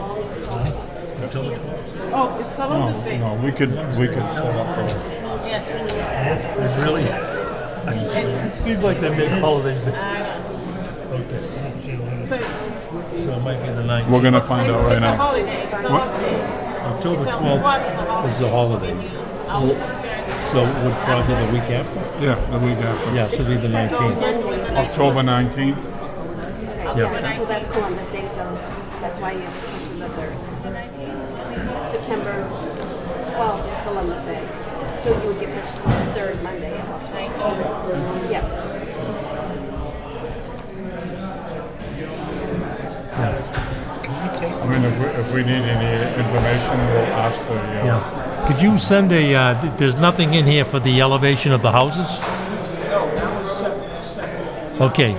October 12th. Oh, it's Columbus Day. No, we could set up a... Yes. Really? Seems like they make holidays. I know. Okay. So, So it might be the 19th. We're gonna find out right it's a now. holiday, it's a What? holiday. October It's a- 12th is a holiday. So it would probably be the week after? Yeah, the week after. Yeah, so it'd be the 19th. October 19th? Yeah. So that's Columbus Day, so that's why you just pushed to the 3rd. September 12th is Columbus Day. So you would get this to the 3rd Monday of October. Yes. I mean, if we need any information, we'll ask the... Yeah. Could you send there's nothing in here for the elevation of the houses? Okay.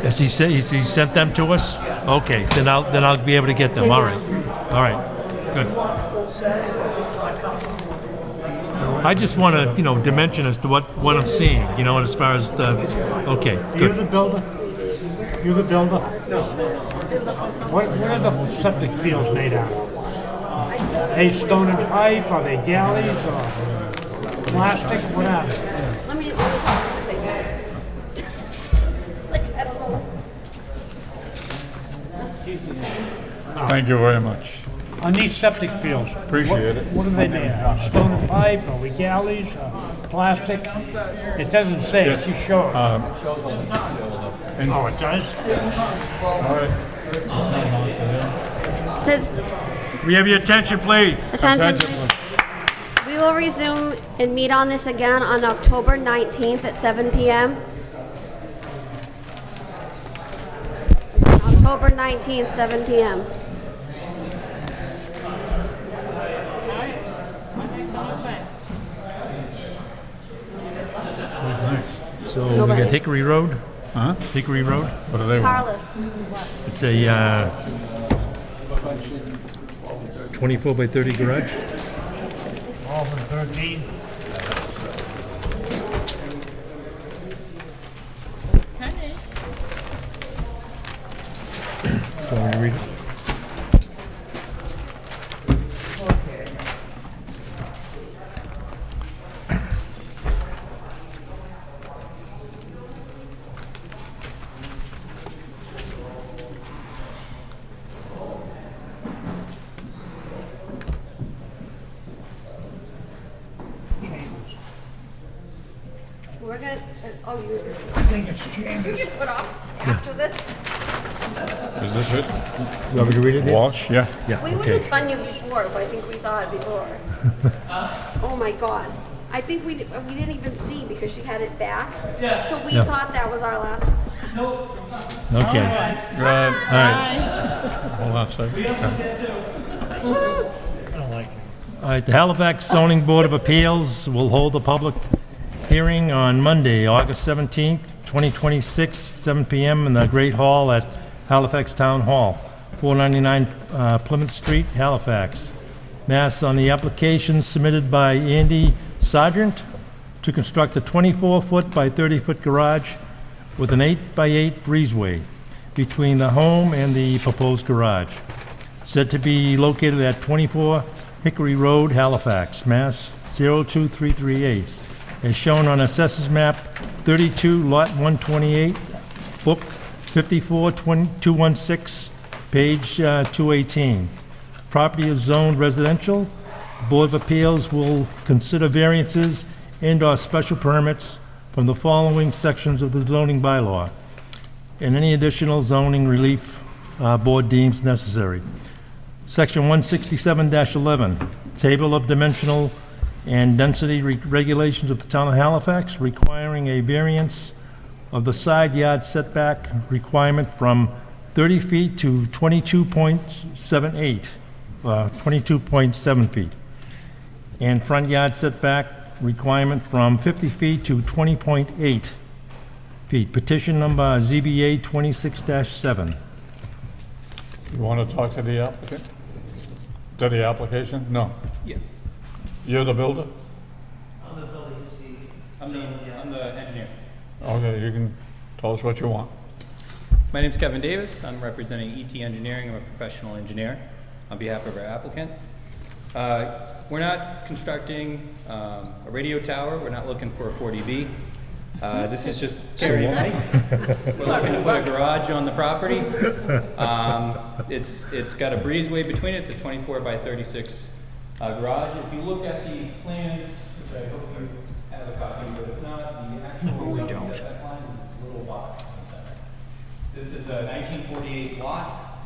Has he sent them to us? Okay, then I'll be able to get them. All right, good. I just want to, dimension as to what I'm seeing, as far as the, okay, You're good. the builder? You the builder? What are the septic fields made out of? Are they stone and pipe, are they galleys, or plastic, what are they? Let me talk to the big guy. Like, I don't know. Thank you very much. On these septic fields? Appreciate it. What are they made out of? Stone and pipe, are we galleys, plastic? It doesn't say, it's just showing. Oh, it does? All right. We have your attention, please. Attention, please. We will resume and meet on this again on October 19th at 7 p.m. October 19th, 7 p.m. So we Nobody. got Hickory Road? Huh? Hickory Road? What are they? Carlos. It's a 24 by 30 garage? All from 13? Do you want me to read it? We're gonna, oh, you're gonna. I think it's Did you Janus. get put off after this? Is this it? You want me to read it? Walsh, yeah. Yeah, We would okay. have done you before, but I think we saw it before. Oh my God. I think we didn't even see because she had it back. Yeah. So we Yeah. thought that was our last one. Nope. Okay. Right. All right. Hold on a second. We also said too. I don't like it. All right, the Halifax Zoning Board of Appeals will hold a public hearing on Monday, August 17th, 2026, 7 p.m. in the Great Hall at Halifax Town Hall, 499 Plymouth Street, Halifax. Mass on the application submitted by Andy Sargent to construct a 24-foot by 30-foot garage with an 8-by-8 breezeway between the home and the proposed garage. Said to be located at 24 Hickory Road, Halifax, Mass. 02338, as shown on Assessors Map 32, Lot 128, Book 54216, page 218. Property is zoned residential. Board of Appeals will consider variances and/or special permits from the following sections of the zoning bylaw and any additional zoning relief board deems necessary. Section 167-11, Table of Dimensional and Density Regulations of the Town of Halifax, requiring a variance of the side yard setback requirement from 30 feet to 22.7 feet, and front yard setback requirement from 50 feet to 20.8 feet. Petition number ZBA 26-7. You want to talk to the applicant? To the application? No. Yeah. You're the builder? I'm the building, I'm the engineer. Okay, you can tell us what you want. My name's Kevin Davis. I'm representing ET Engineering. I'm a professional engineer on behalf of our applicant. We're not constructing a radio tower. We're not looking for a 40B. This is just carrying height. We're looking to put a garage on the property. It's got a breezeway between it. It's a 24 by 36 garage. If you look at the plans, which I hope you have a copy, but if not, the actual zoning setback line is this little box in the center. This is a 1948 lot.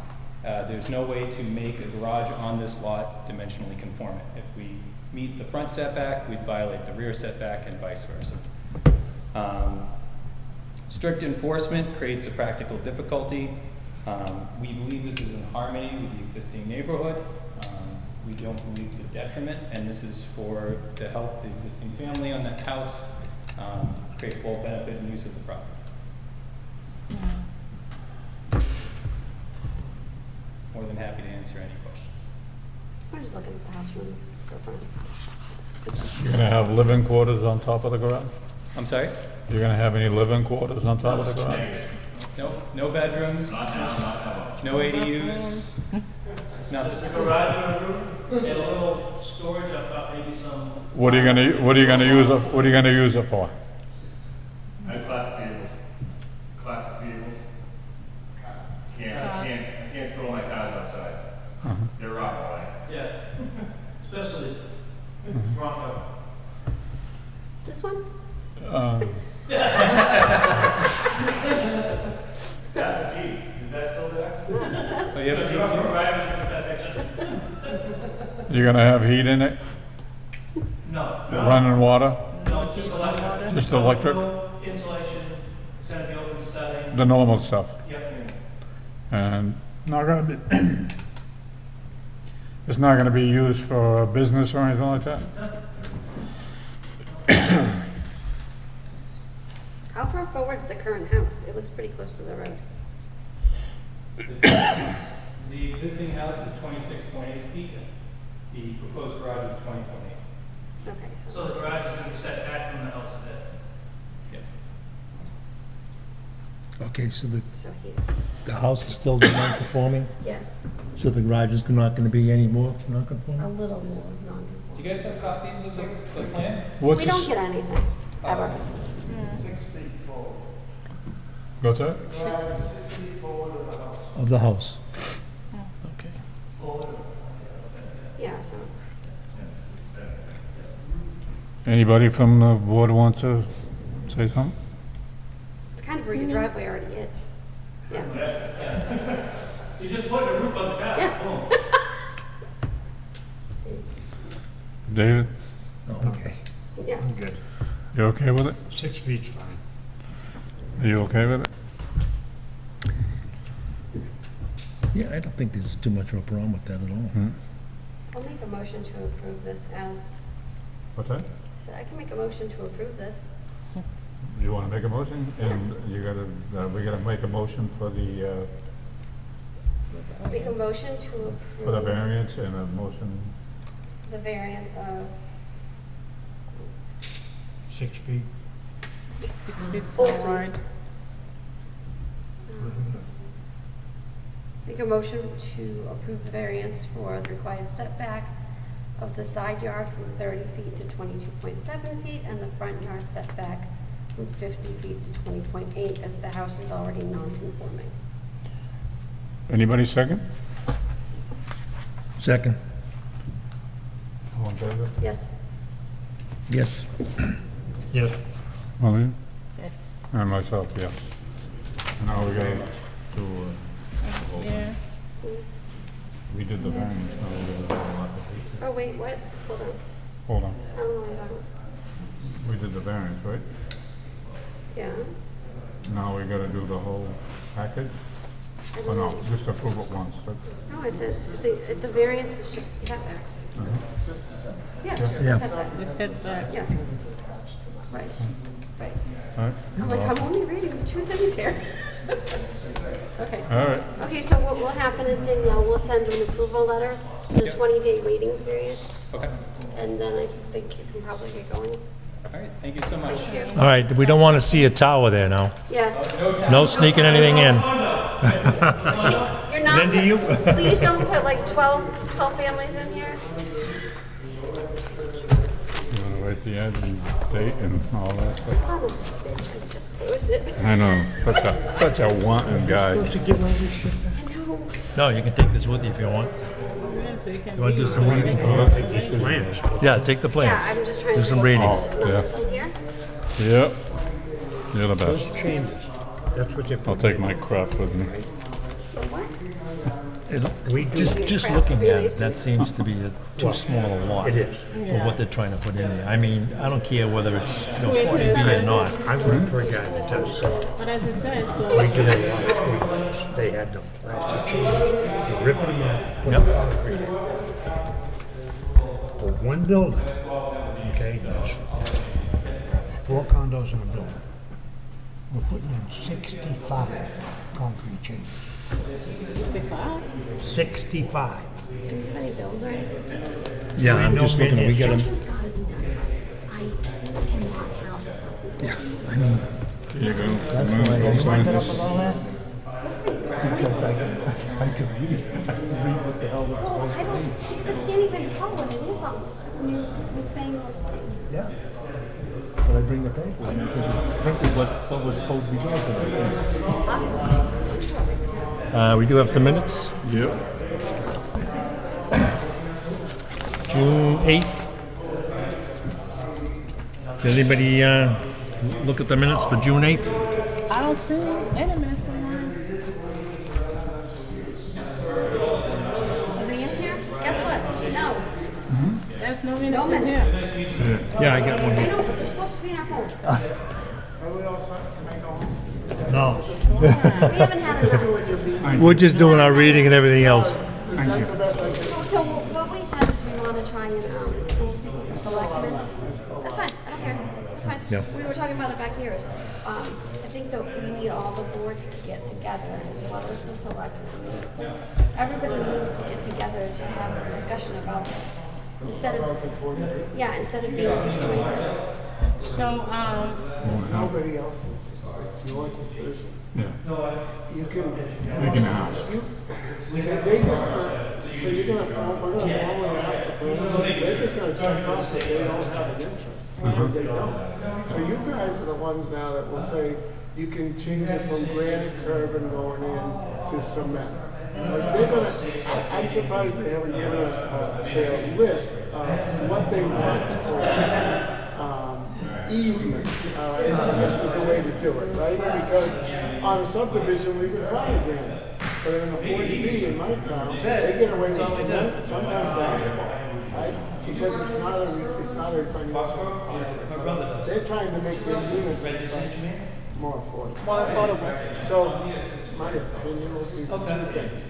There's no way to make a garage on this lot dimensionally conformant. If we meet the front setback, we'd violate the rear setback and vice versa. Strict enforcement creates a practical difficulty. We believe this is in harmony with the existing neighborhood. We don't believe it's a detriment, and this is to help the existing family on that house create full benefit and use of the property. More than happy to answer any questions. We're just looking at the house from the front. You're going to have living quarters on top of the garage? I'm sorry? You're going to have any living quarters on top of the garage? No bedrooms, no ADUs, nothing. The garage on the roof and a little storage. I thought maybe some. What are you going to use it for? I have classic vehicles. Classic vehicles. I can't store my cars outside. They're rotten away. Yeah, especially Bronco. This one? That's a Jeep. Is that still there? Oh, you have a Jeep too? You're going to have heat in it? No. Running water? No, just electric. Just electric? Insulation, center the open studding. The normal stuff? Yep. And not going to be, it's not going to be used for business or anything like that? How far forward's the current house? It looks pretty close to the road. The existing house is 26.8 feet. The proposed garage is 20.8. Okay. So the garage is going to be set back from the house a bit. Yeah. Okay, so So here. the house is still non-conforming? Yeah. So the garage is not going to be any more A non-conforming? little more non. Do you guys have copies of the plan? We don't get anything, ever. 6 feet forward. What's that? Drive is 6 feet forward of the house. Of the house? Okay. Forward. Yeah, so. Anybody from the board want to say something? It's kind of where your driveway already is. Yeah. You just put a roof on the house. Yeah. David, Okay, Yeah. I'm good. you okay with it? 6 feet's fine. Are you okay with it? Yeah, I don't think there's too much of a problem with that at all. I'll make a motion to approve this as, What's that? I said, I can make a motion to approve this. You want to make a motion? Yes. And you gotta, we gotta make a motion for the, Make a motion to for the approve variance and a motion, the variance of 6 feet. 6 feet Hold, please. forward. Make a motion to approve the variance for the required setback of the side yard from 30 feet to 22.7 feet and the front yard setback from 50 feet to 20.8 as the house is already non-conforming. anybody second? Second. All in favor? Yes. Yes. Yes. Marlene? Yes. And myself, yes. Now we gotta do, Yeah. we did the variance. Now we gotta do the application. Oh, wait, what? Hold on. Hold on, I don't know what I'm talking we did the variance, right? about. Yeah. Now we gotta do the whole package? I Oh, don't no, know. just approve it once, right? No, I said, the variance is just the setbacks. Yeah, just the Yeah. setbacks. The setbacks. Yeah. Right, right. All right? I'm like, I'm only reading two things here. Okay. All right. Okay, so what will happen is Danielle will send an approval letter with a 20-day waiting period. Okay. And then I think you can probably get going. All right, thank you so much. Thank you. All right, we don't want to see a tower there now. Yeah. No sneaking anything in. You're not, Linda, you- please don't put like 12 families in here. You wanna write the ad and date and all that stuff? Son of a bitch, I just closed it. I know, such a wanton guy. I know. No, you can take this with you if you want. Yeah, so you can. You want to do some reading? Plans. Yeah, take the Yeah, plans. I'm just trying Do to some look reading. at the numbers on here. Yep. You're the Those best. chambers, that's what they're. I'll take my crap with me. The what? We do. Just looking at it, that seems to be a too small a lot. It is. For what they're trying to put in there. I mean, I don't care whether it's, 40B or not. I work for a guy that does so. But as it says, so. We did a lot of tweaks. They had the plastic chambers. You rip them out, put Yep. the concrete in. For one building, okay, there's 4 condos in a building. We're putting in 65 concrete chambers. 65? 65. Do you have any bills or anything? Yeah, I'm just looking, we got them. Something's gotta be done. I cannot help this. Here you go. That's I'm gonna why go I sign put up this. with all that. Because I could read it. I could read what the hell it's Well, supposed I to don't, be. because I can't even tell what it is on this newfangled thing. Yeah. But I bring the paper in because it's printed what was supposed to be done tonight. We do have some minutes. Yep. June 8th. Did anybody look at the minutes for June 8th? I don't see any minutes in mine. Are they in here? Guess what? No. There's no No minutes in minutes. here. Yeah, I got one I here. know, but they're supposed to be in our phone. Are we all set? Can I go home? No. We haven't had enough. We're just doing our reading and everything else. That's the best I can. So what we said is we want to try and speak with the selectmen. That's fine, I don't care, that's fine. Yeah. We were talking about it back here. I think that we need all the boards to get together as well as the selectmen. Everybody needs to get together to have a discussion about this. Instead of, yeah, instead of being disjointed. So, It's nobody else's, it's your decision. Yeah. You can. They can ask. They just, so you're gonna, we're gonna formally ask the person, they're just gonna check off that they don't have an interest, because they don't. So you guys are the ones now that will say, you can change it from granite curb and going in to cement. Like they're gonna, I'm surprised they haven't given us their list of what they want for easement, all right? This is the way to do it, right? Because on a subdivision, we require granite. But in a 40B in my town, they get away with cement, sometimes asphalt, right? Because it's not a financial. They're trying to make their units more affordable. More affordable. So, my opinion will be two things.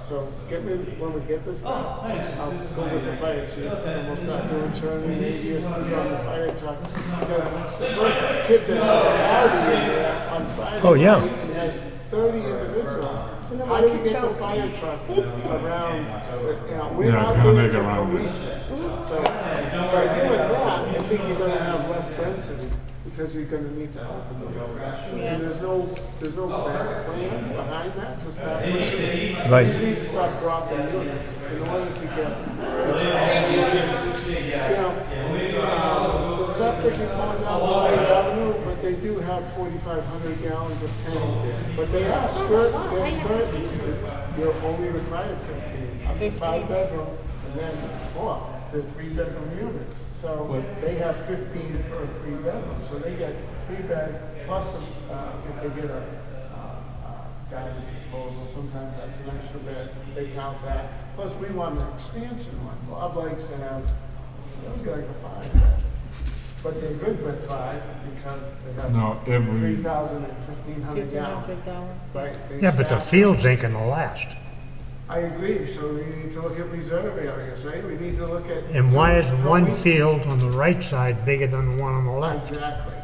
So when we get this back, I'll go with the fire chief and we'll start doing training radiuses on the fire truck. Because the first kid that has a rowdy in there on Friday Oh, yeah. night and has 30 individuals, how do we get the fire truck around, we're Yeah, not gonna there make to it around. police it. So by doing that, I think you're gonna have less density. Because you're gonna need to open the road. And there's no back plan behind that to start pushing it. Right. You need to start dropping units in order to get, the septic is going down Lowry Avenue, but they do have 4,500 gallons of tank. But they are you're only required 15. Up to 5-bedroom, and then more. They're 3-bedroom units, so they have 15 per 3-bedroom, so they get 3-bed plus if they get a garbage disposal, sometimes that's an extra bed, they count that. Plus we want an expansion one. Bob likes to have, so it'll be like a 5-bed. But they're good with 5 because they have No, every- 3,000 and 1,500 gallons. Right? They Yeah, but the staff- fields ain't gonna last. I agree, so we need to look at reserve areas, right? We need to look at. And why is so one we- field on the right side bigger than the one on the left? Exactly.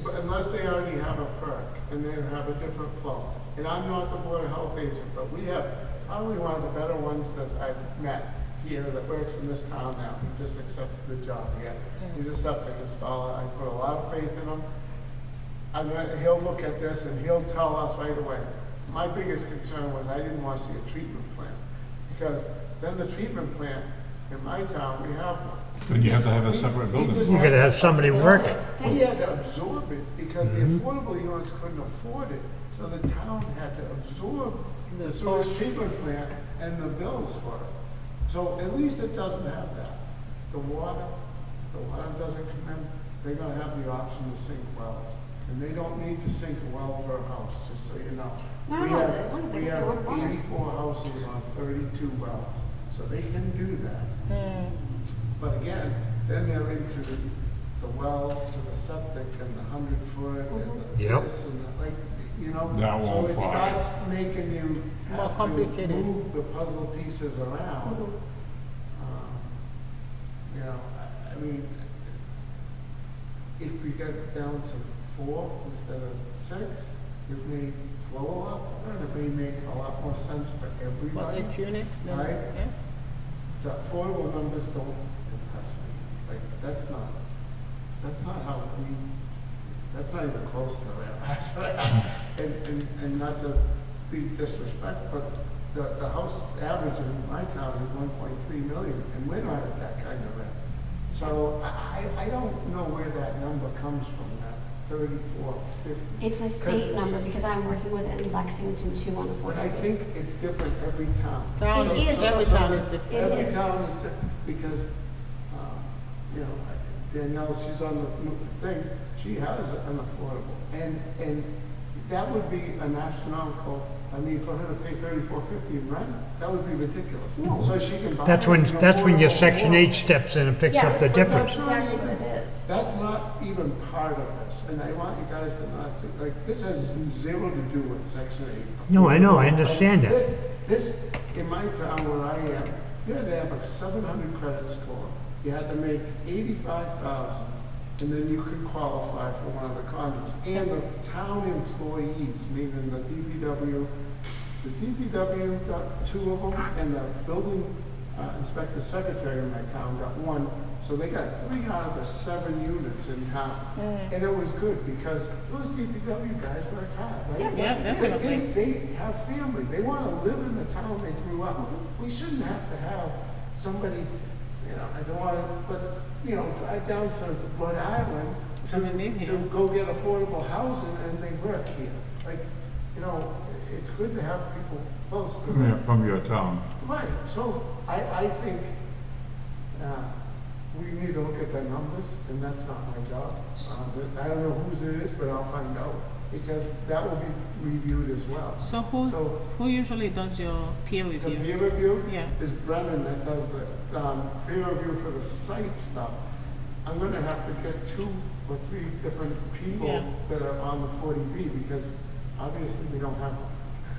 But unless they already have a perk and they have a different flow. And I'm not the Board of Health agent, but we have probably one of the better ones that I've met here that works in this town now. He just accepted the job again. He's a septic installer. I put a lot of faith in him. He'll look at this and he'll tell us right away. My biggest concern was I didn't want to see a treatment plant. Because then the treatment plant, in my town, we have one. Then you have to have a separate building. You gotta have somebody working. We had to absorb it because the affordable units couldn't afford it. So the town had to absorb the sewage treatment plant and the bills for it. So at least it doesn't have that. The water doesn't come in, they're gonna have the option to sink wells. And they don't need to sink a well per house, just so you know. No, We no, have- as long as they We get have their own water. 84 houses on 32 wells, so they can do that. But again, then they're into the well, to the septic and the 100-foot and the Yep. this and the, like, you know? That So won't it fly. starts making you More have to complicated. move the puzzle pieces around. I mean, if we get down to 4 instead of 6, it may flow a lot better, and it may make a lot more sense for For everybody. 8 units, then, Right? yeah. The affordable numbers don't impress me. Like, that's not how that's not even close to it. And not to be disrespect, but the house average in my town is 1.3 million, and we're not at that kind of rent. So I don't know where that number comes from, that 34, 50. It's a state number because I'm working with it in Lexington too on But I affordable. think it's different every town. Town It is, is every different. town is different. It Every is. town is different, because, Danielle, she's on the thing, she has an affordable. And that would be an astronomical, I mean, for her to pay $34.50 in rent, that would be ridiculous. No. So she can buy. That's when your affordable Section home. 8 steps in and picks up Yes, the but difference. that's exactly what it is. That's not even part of this, and I want you guys to not, like, this has zero to do with Section 8. No, I know, I understand that. This, in my town where I am, you had to have a 700 credit score. You had to make 85,000, and then you could qualify for one of the condos. And the town employees, meaning the DPW got 2 of them, and the building inspector secretary in my town got 1. So they got 3 out of the 7 units in town. And it was good because those DPW guys work hard, right? Yeah, definitely. They have family. They want to live in the town they grew up. We shouldn't have to have somebody, I don't want to, but, drive down to Rhode Island to go get affordable housing and they work here. Like, it's good to have people close to them. Yeah, from your town. Right, so I think we need to look at the numbers, and that's not my job. I don't know whose it is, but I'll find out, because that will be reviewed as well. So who usually does your peer The review? peer review Yeah. is Brennan that does the peer review for the site stuff. I'm gonna have to get 2 or 3 different people Yeah. that are on the 40B, because obviously we don't have one.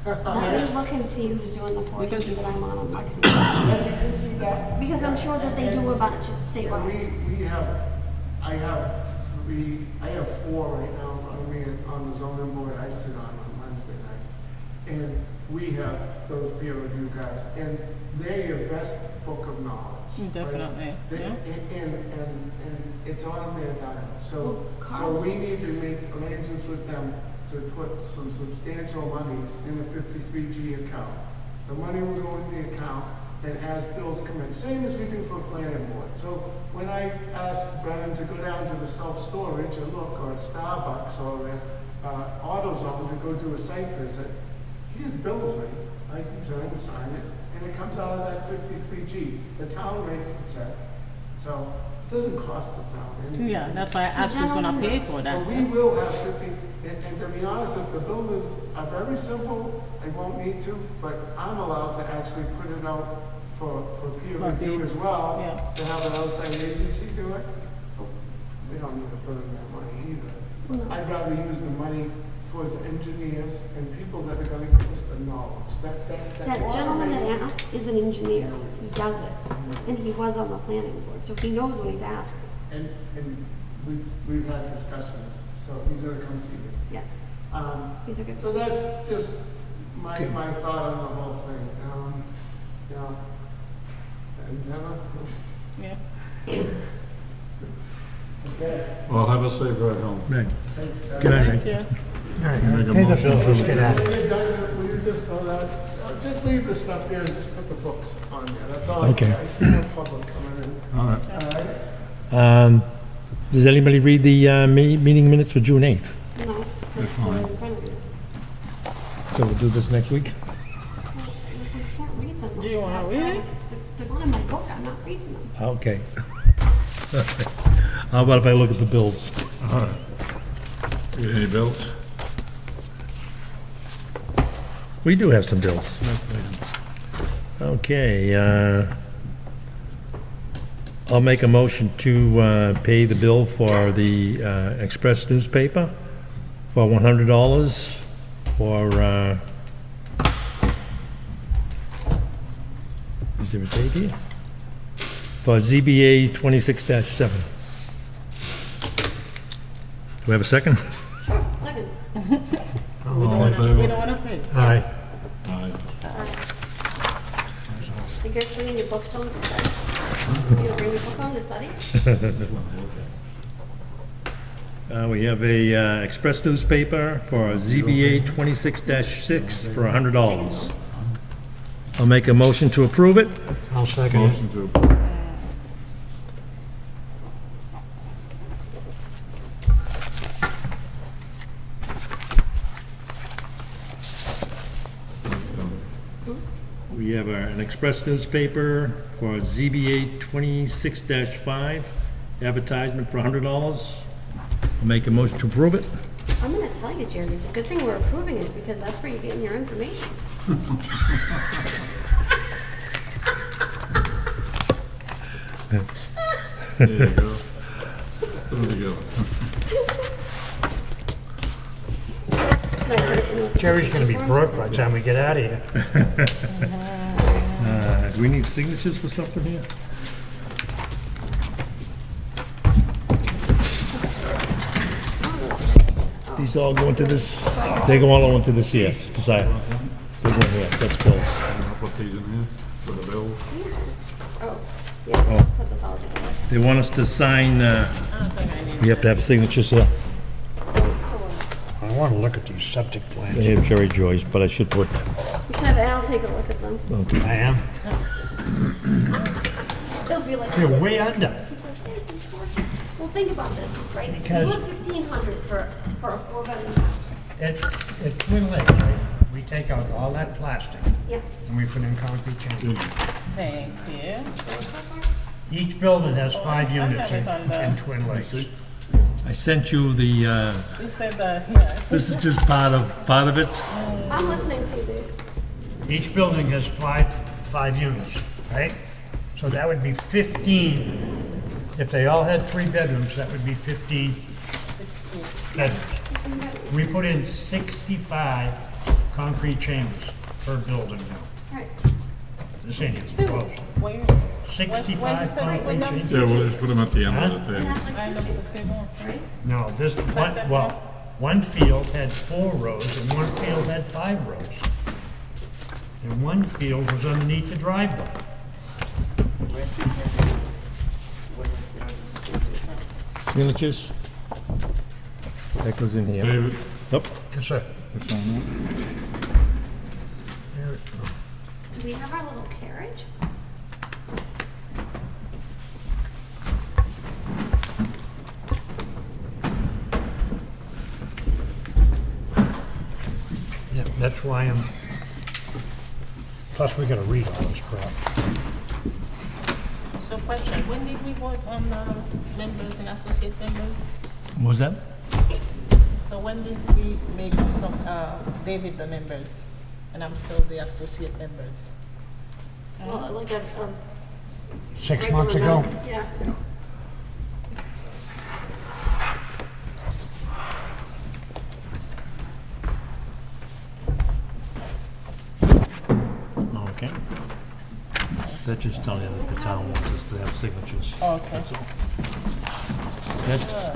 Let me look and see who's doing the 40 Because- that I'm on next week. Yes, you can see that. Because I'm sure that they do a bunch statewide. We have, I have 4 right now in front of me on the zoning board I sit on Wednesday nights. And we have those peer review guys, and they're your best book of knowledge. right? Definitely, yeah. And it's on their dime. So Carlos- we need to make arrangements with them to put some substantial monies in a 53G account. The money will go in the account, and as bills come in, same as we do for planning board. So when I ask Brennan to go down to the self-storage and look, or at Starbucks, or at AutoZone to go do a site visit, he just bills me. I can try and sign it, and it comes out of that 53G. The town writes the check, so it doesn't cost the town anything. Yeah, that's why I asked who's gonna pay for that. So we will have 50, and to be honest, if the buildings are very simple, I won't need to, but I'm allowed to actually put it out for peer For review peer- as well, yeah. to have an outside agency do it. We don't need to put in that money either. I'd rather use the money towards engineers and people that are gonna give us the knowledge. That gentleman that asked is an engineer. He does it. And he was on the planning board, so he knows what he's asking. And we've had discussions, so he's gonna come see me. Yeah. He's a good. So that's just my thought on the whole thing. You know, and never. Yeah. Okay. Well, have a safe ride home. Right. Thanks, guys. Good night. Thank you. All right, Make a pay the motion bills, to- let's get out of When here. you're done, will you just throw that, just leave the stuff there and just put the books on there. That's all. Okay. I see no public coming in. All right. All right? Does anybody read the meeting minutes for June 8th? No, that's the in front of you. So we'll do this next week? I can't read them. Do you wanna read it? They're not in my book, I'm not reading them. Okay. How about if I look at the bills? All right. You got any bills? We do have some bills. Okay, I'll make a motion to pay the bill for the Express newspaper for $100 for, is there a date here? For ZBA 26-7. Do we have a second? Sure, second. We don't wanna pay. Aye. Aye. You guys bringing your books home to study? You don't bring your book home to study? We have a Express newspaper for ZBA 26-6 for $100. I'll make a motion to approve it. I'll second it. Motion to approve. We have an Express newspaper for ZBA 26-5, advertisement for $100. I'll make a motion to approve it. I'm gonna tell you, Jerry, it's a good thing we're approving it, because that's where you're getting your information. There you go. There you go. Can I put it in with the Jerry's gonna be form? broke by the time we get out of here. Do we need signatures for something here? These all go into this, they go all into this here, beside, they go in here, that's bills. I'll put these in here for the bills. Oh, yeah, just put this all together. They want us to sign, I don't think I need we have to have signatures here. I wanna look at these septic plans. They have Jerry Joy's, but I should put, You should have Al take a look at them. okay. I am. They'll be like. You're way under. Well, think about this, right? Because- You want 1,500 for a 4-bedroom house. At Twin Lakes, right, we take out all that plastic Yeah. and we put in concrete chambers. Thank you. Each building has 5 units in Twin Lakes. I sent you the, You said that here. this is just part of it. I'm listening to you, Dave. Each building has five units, right? So that would be 15. If they all had 3 bedrooms, that would be 50 bedrooms. We put in 65 concrete chambers per building now. Right. This ain't even close. 65 concrete chambers. Yeah, we'll just put them at the end of the And table. that's like two, right? No, this one, one field had 4 rows and one field had 5 rows. And one field was underneath the driveway. Miniatures? That goes in here. David? Nope. Yes, sir. What's on that? There it goes. Do we have our little carriage? Yeah, that's why I'm, plus we gotta read all this crap. So question, when did we vote on members and associate members? What was that? So when did we make some, David the members, and I'm still the associate members? Well, like a 6 months ago? Yeah. Okay. That's just telling you that the town wants us to have signatures. Okay. That's all.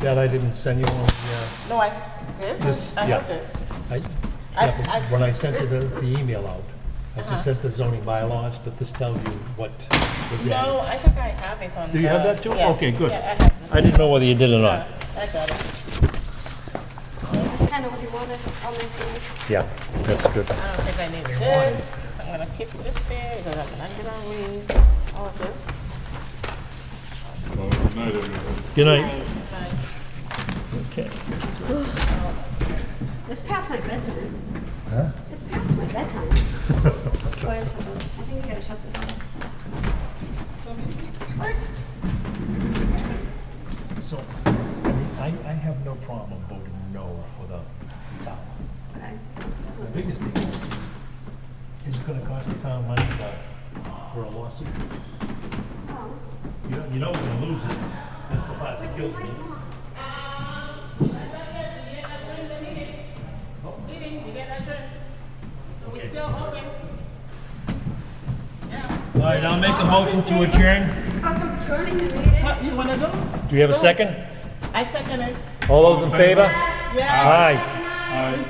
That I didn't send you on the, No, this? I have this. when I sent the email out, I just sent the zoning bylaws, but this tells you what was added. No, I think I have it on Do you have that too? Yes. Okay, good. Yeah, I have this. I didn't know whether you did or not. I got it. Is this kind of what you wanted on this? Yeah, that's good. I don't think I need this. I'm gonna keep this here because I'm not gonna read all of this. Well, good night, everyone. Good night. Okay. It's past my bedtime. Huh? It's past my bedtime. Go ahead, shut this. I think we gotta shut this off. What? So, I mean, I have no problem voting no for the town. Okay. The biggest thing is it gonna cost the town money for a lawsuit? Oh. You know we're gonna lose it. That's the part that kills me. Meeting, we get adjourned. So we're still open. All right, I'll make a motion to adjourn. I'm turning the meeting. What, you wanna go? Do you have a second? I second it. All those in favor? Yes. Aye. Aye.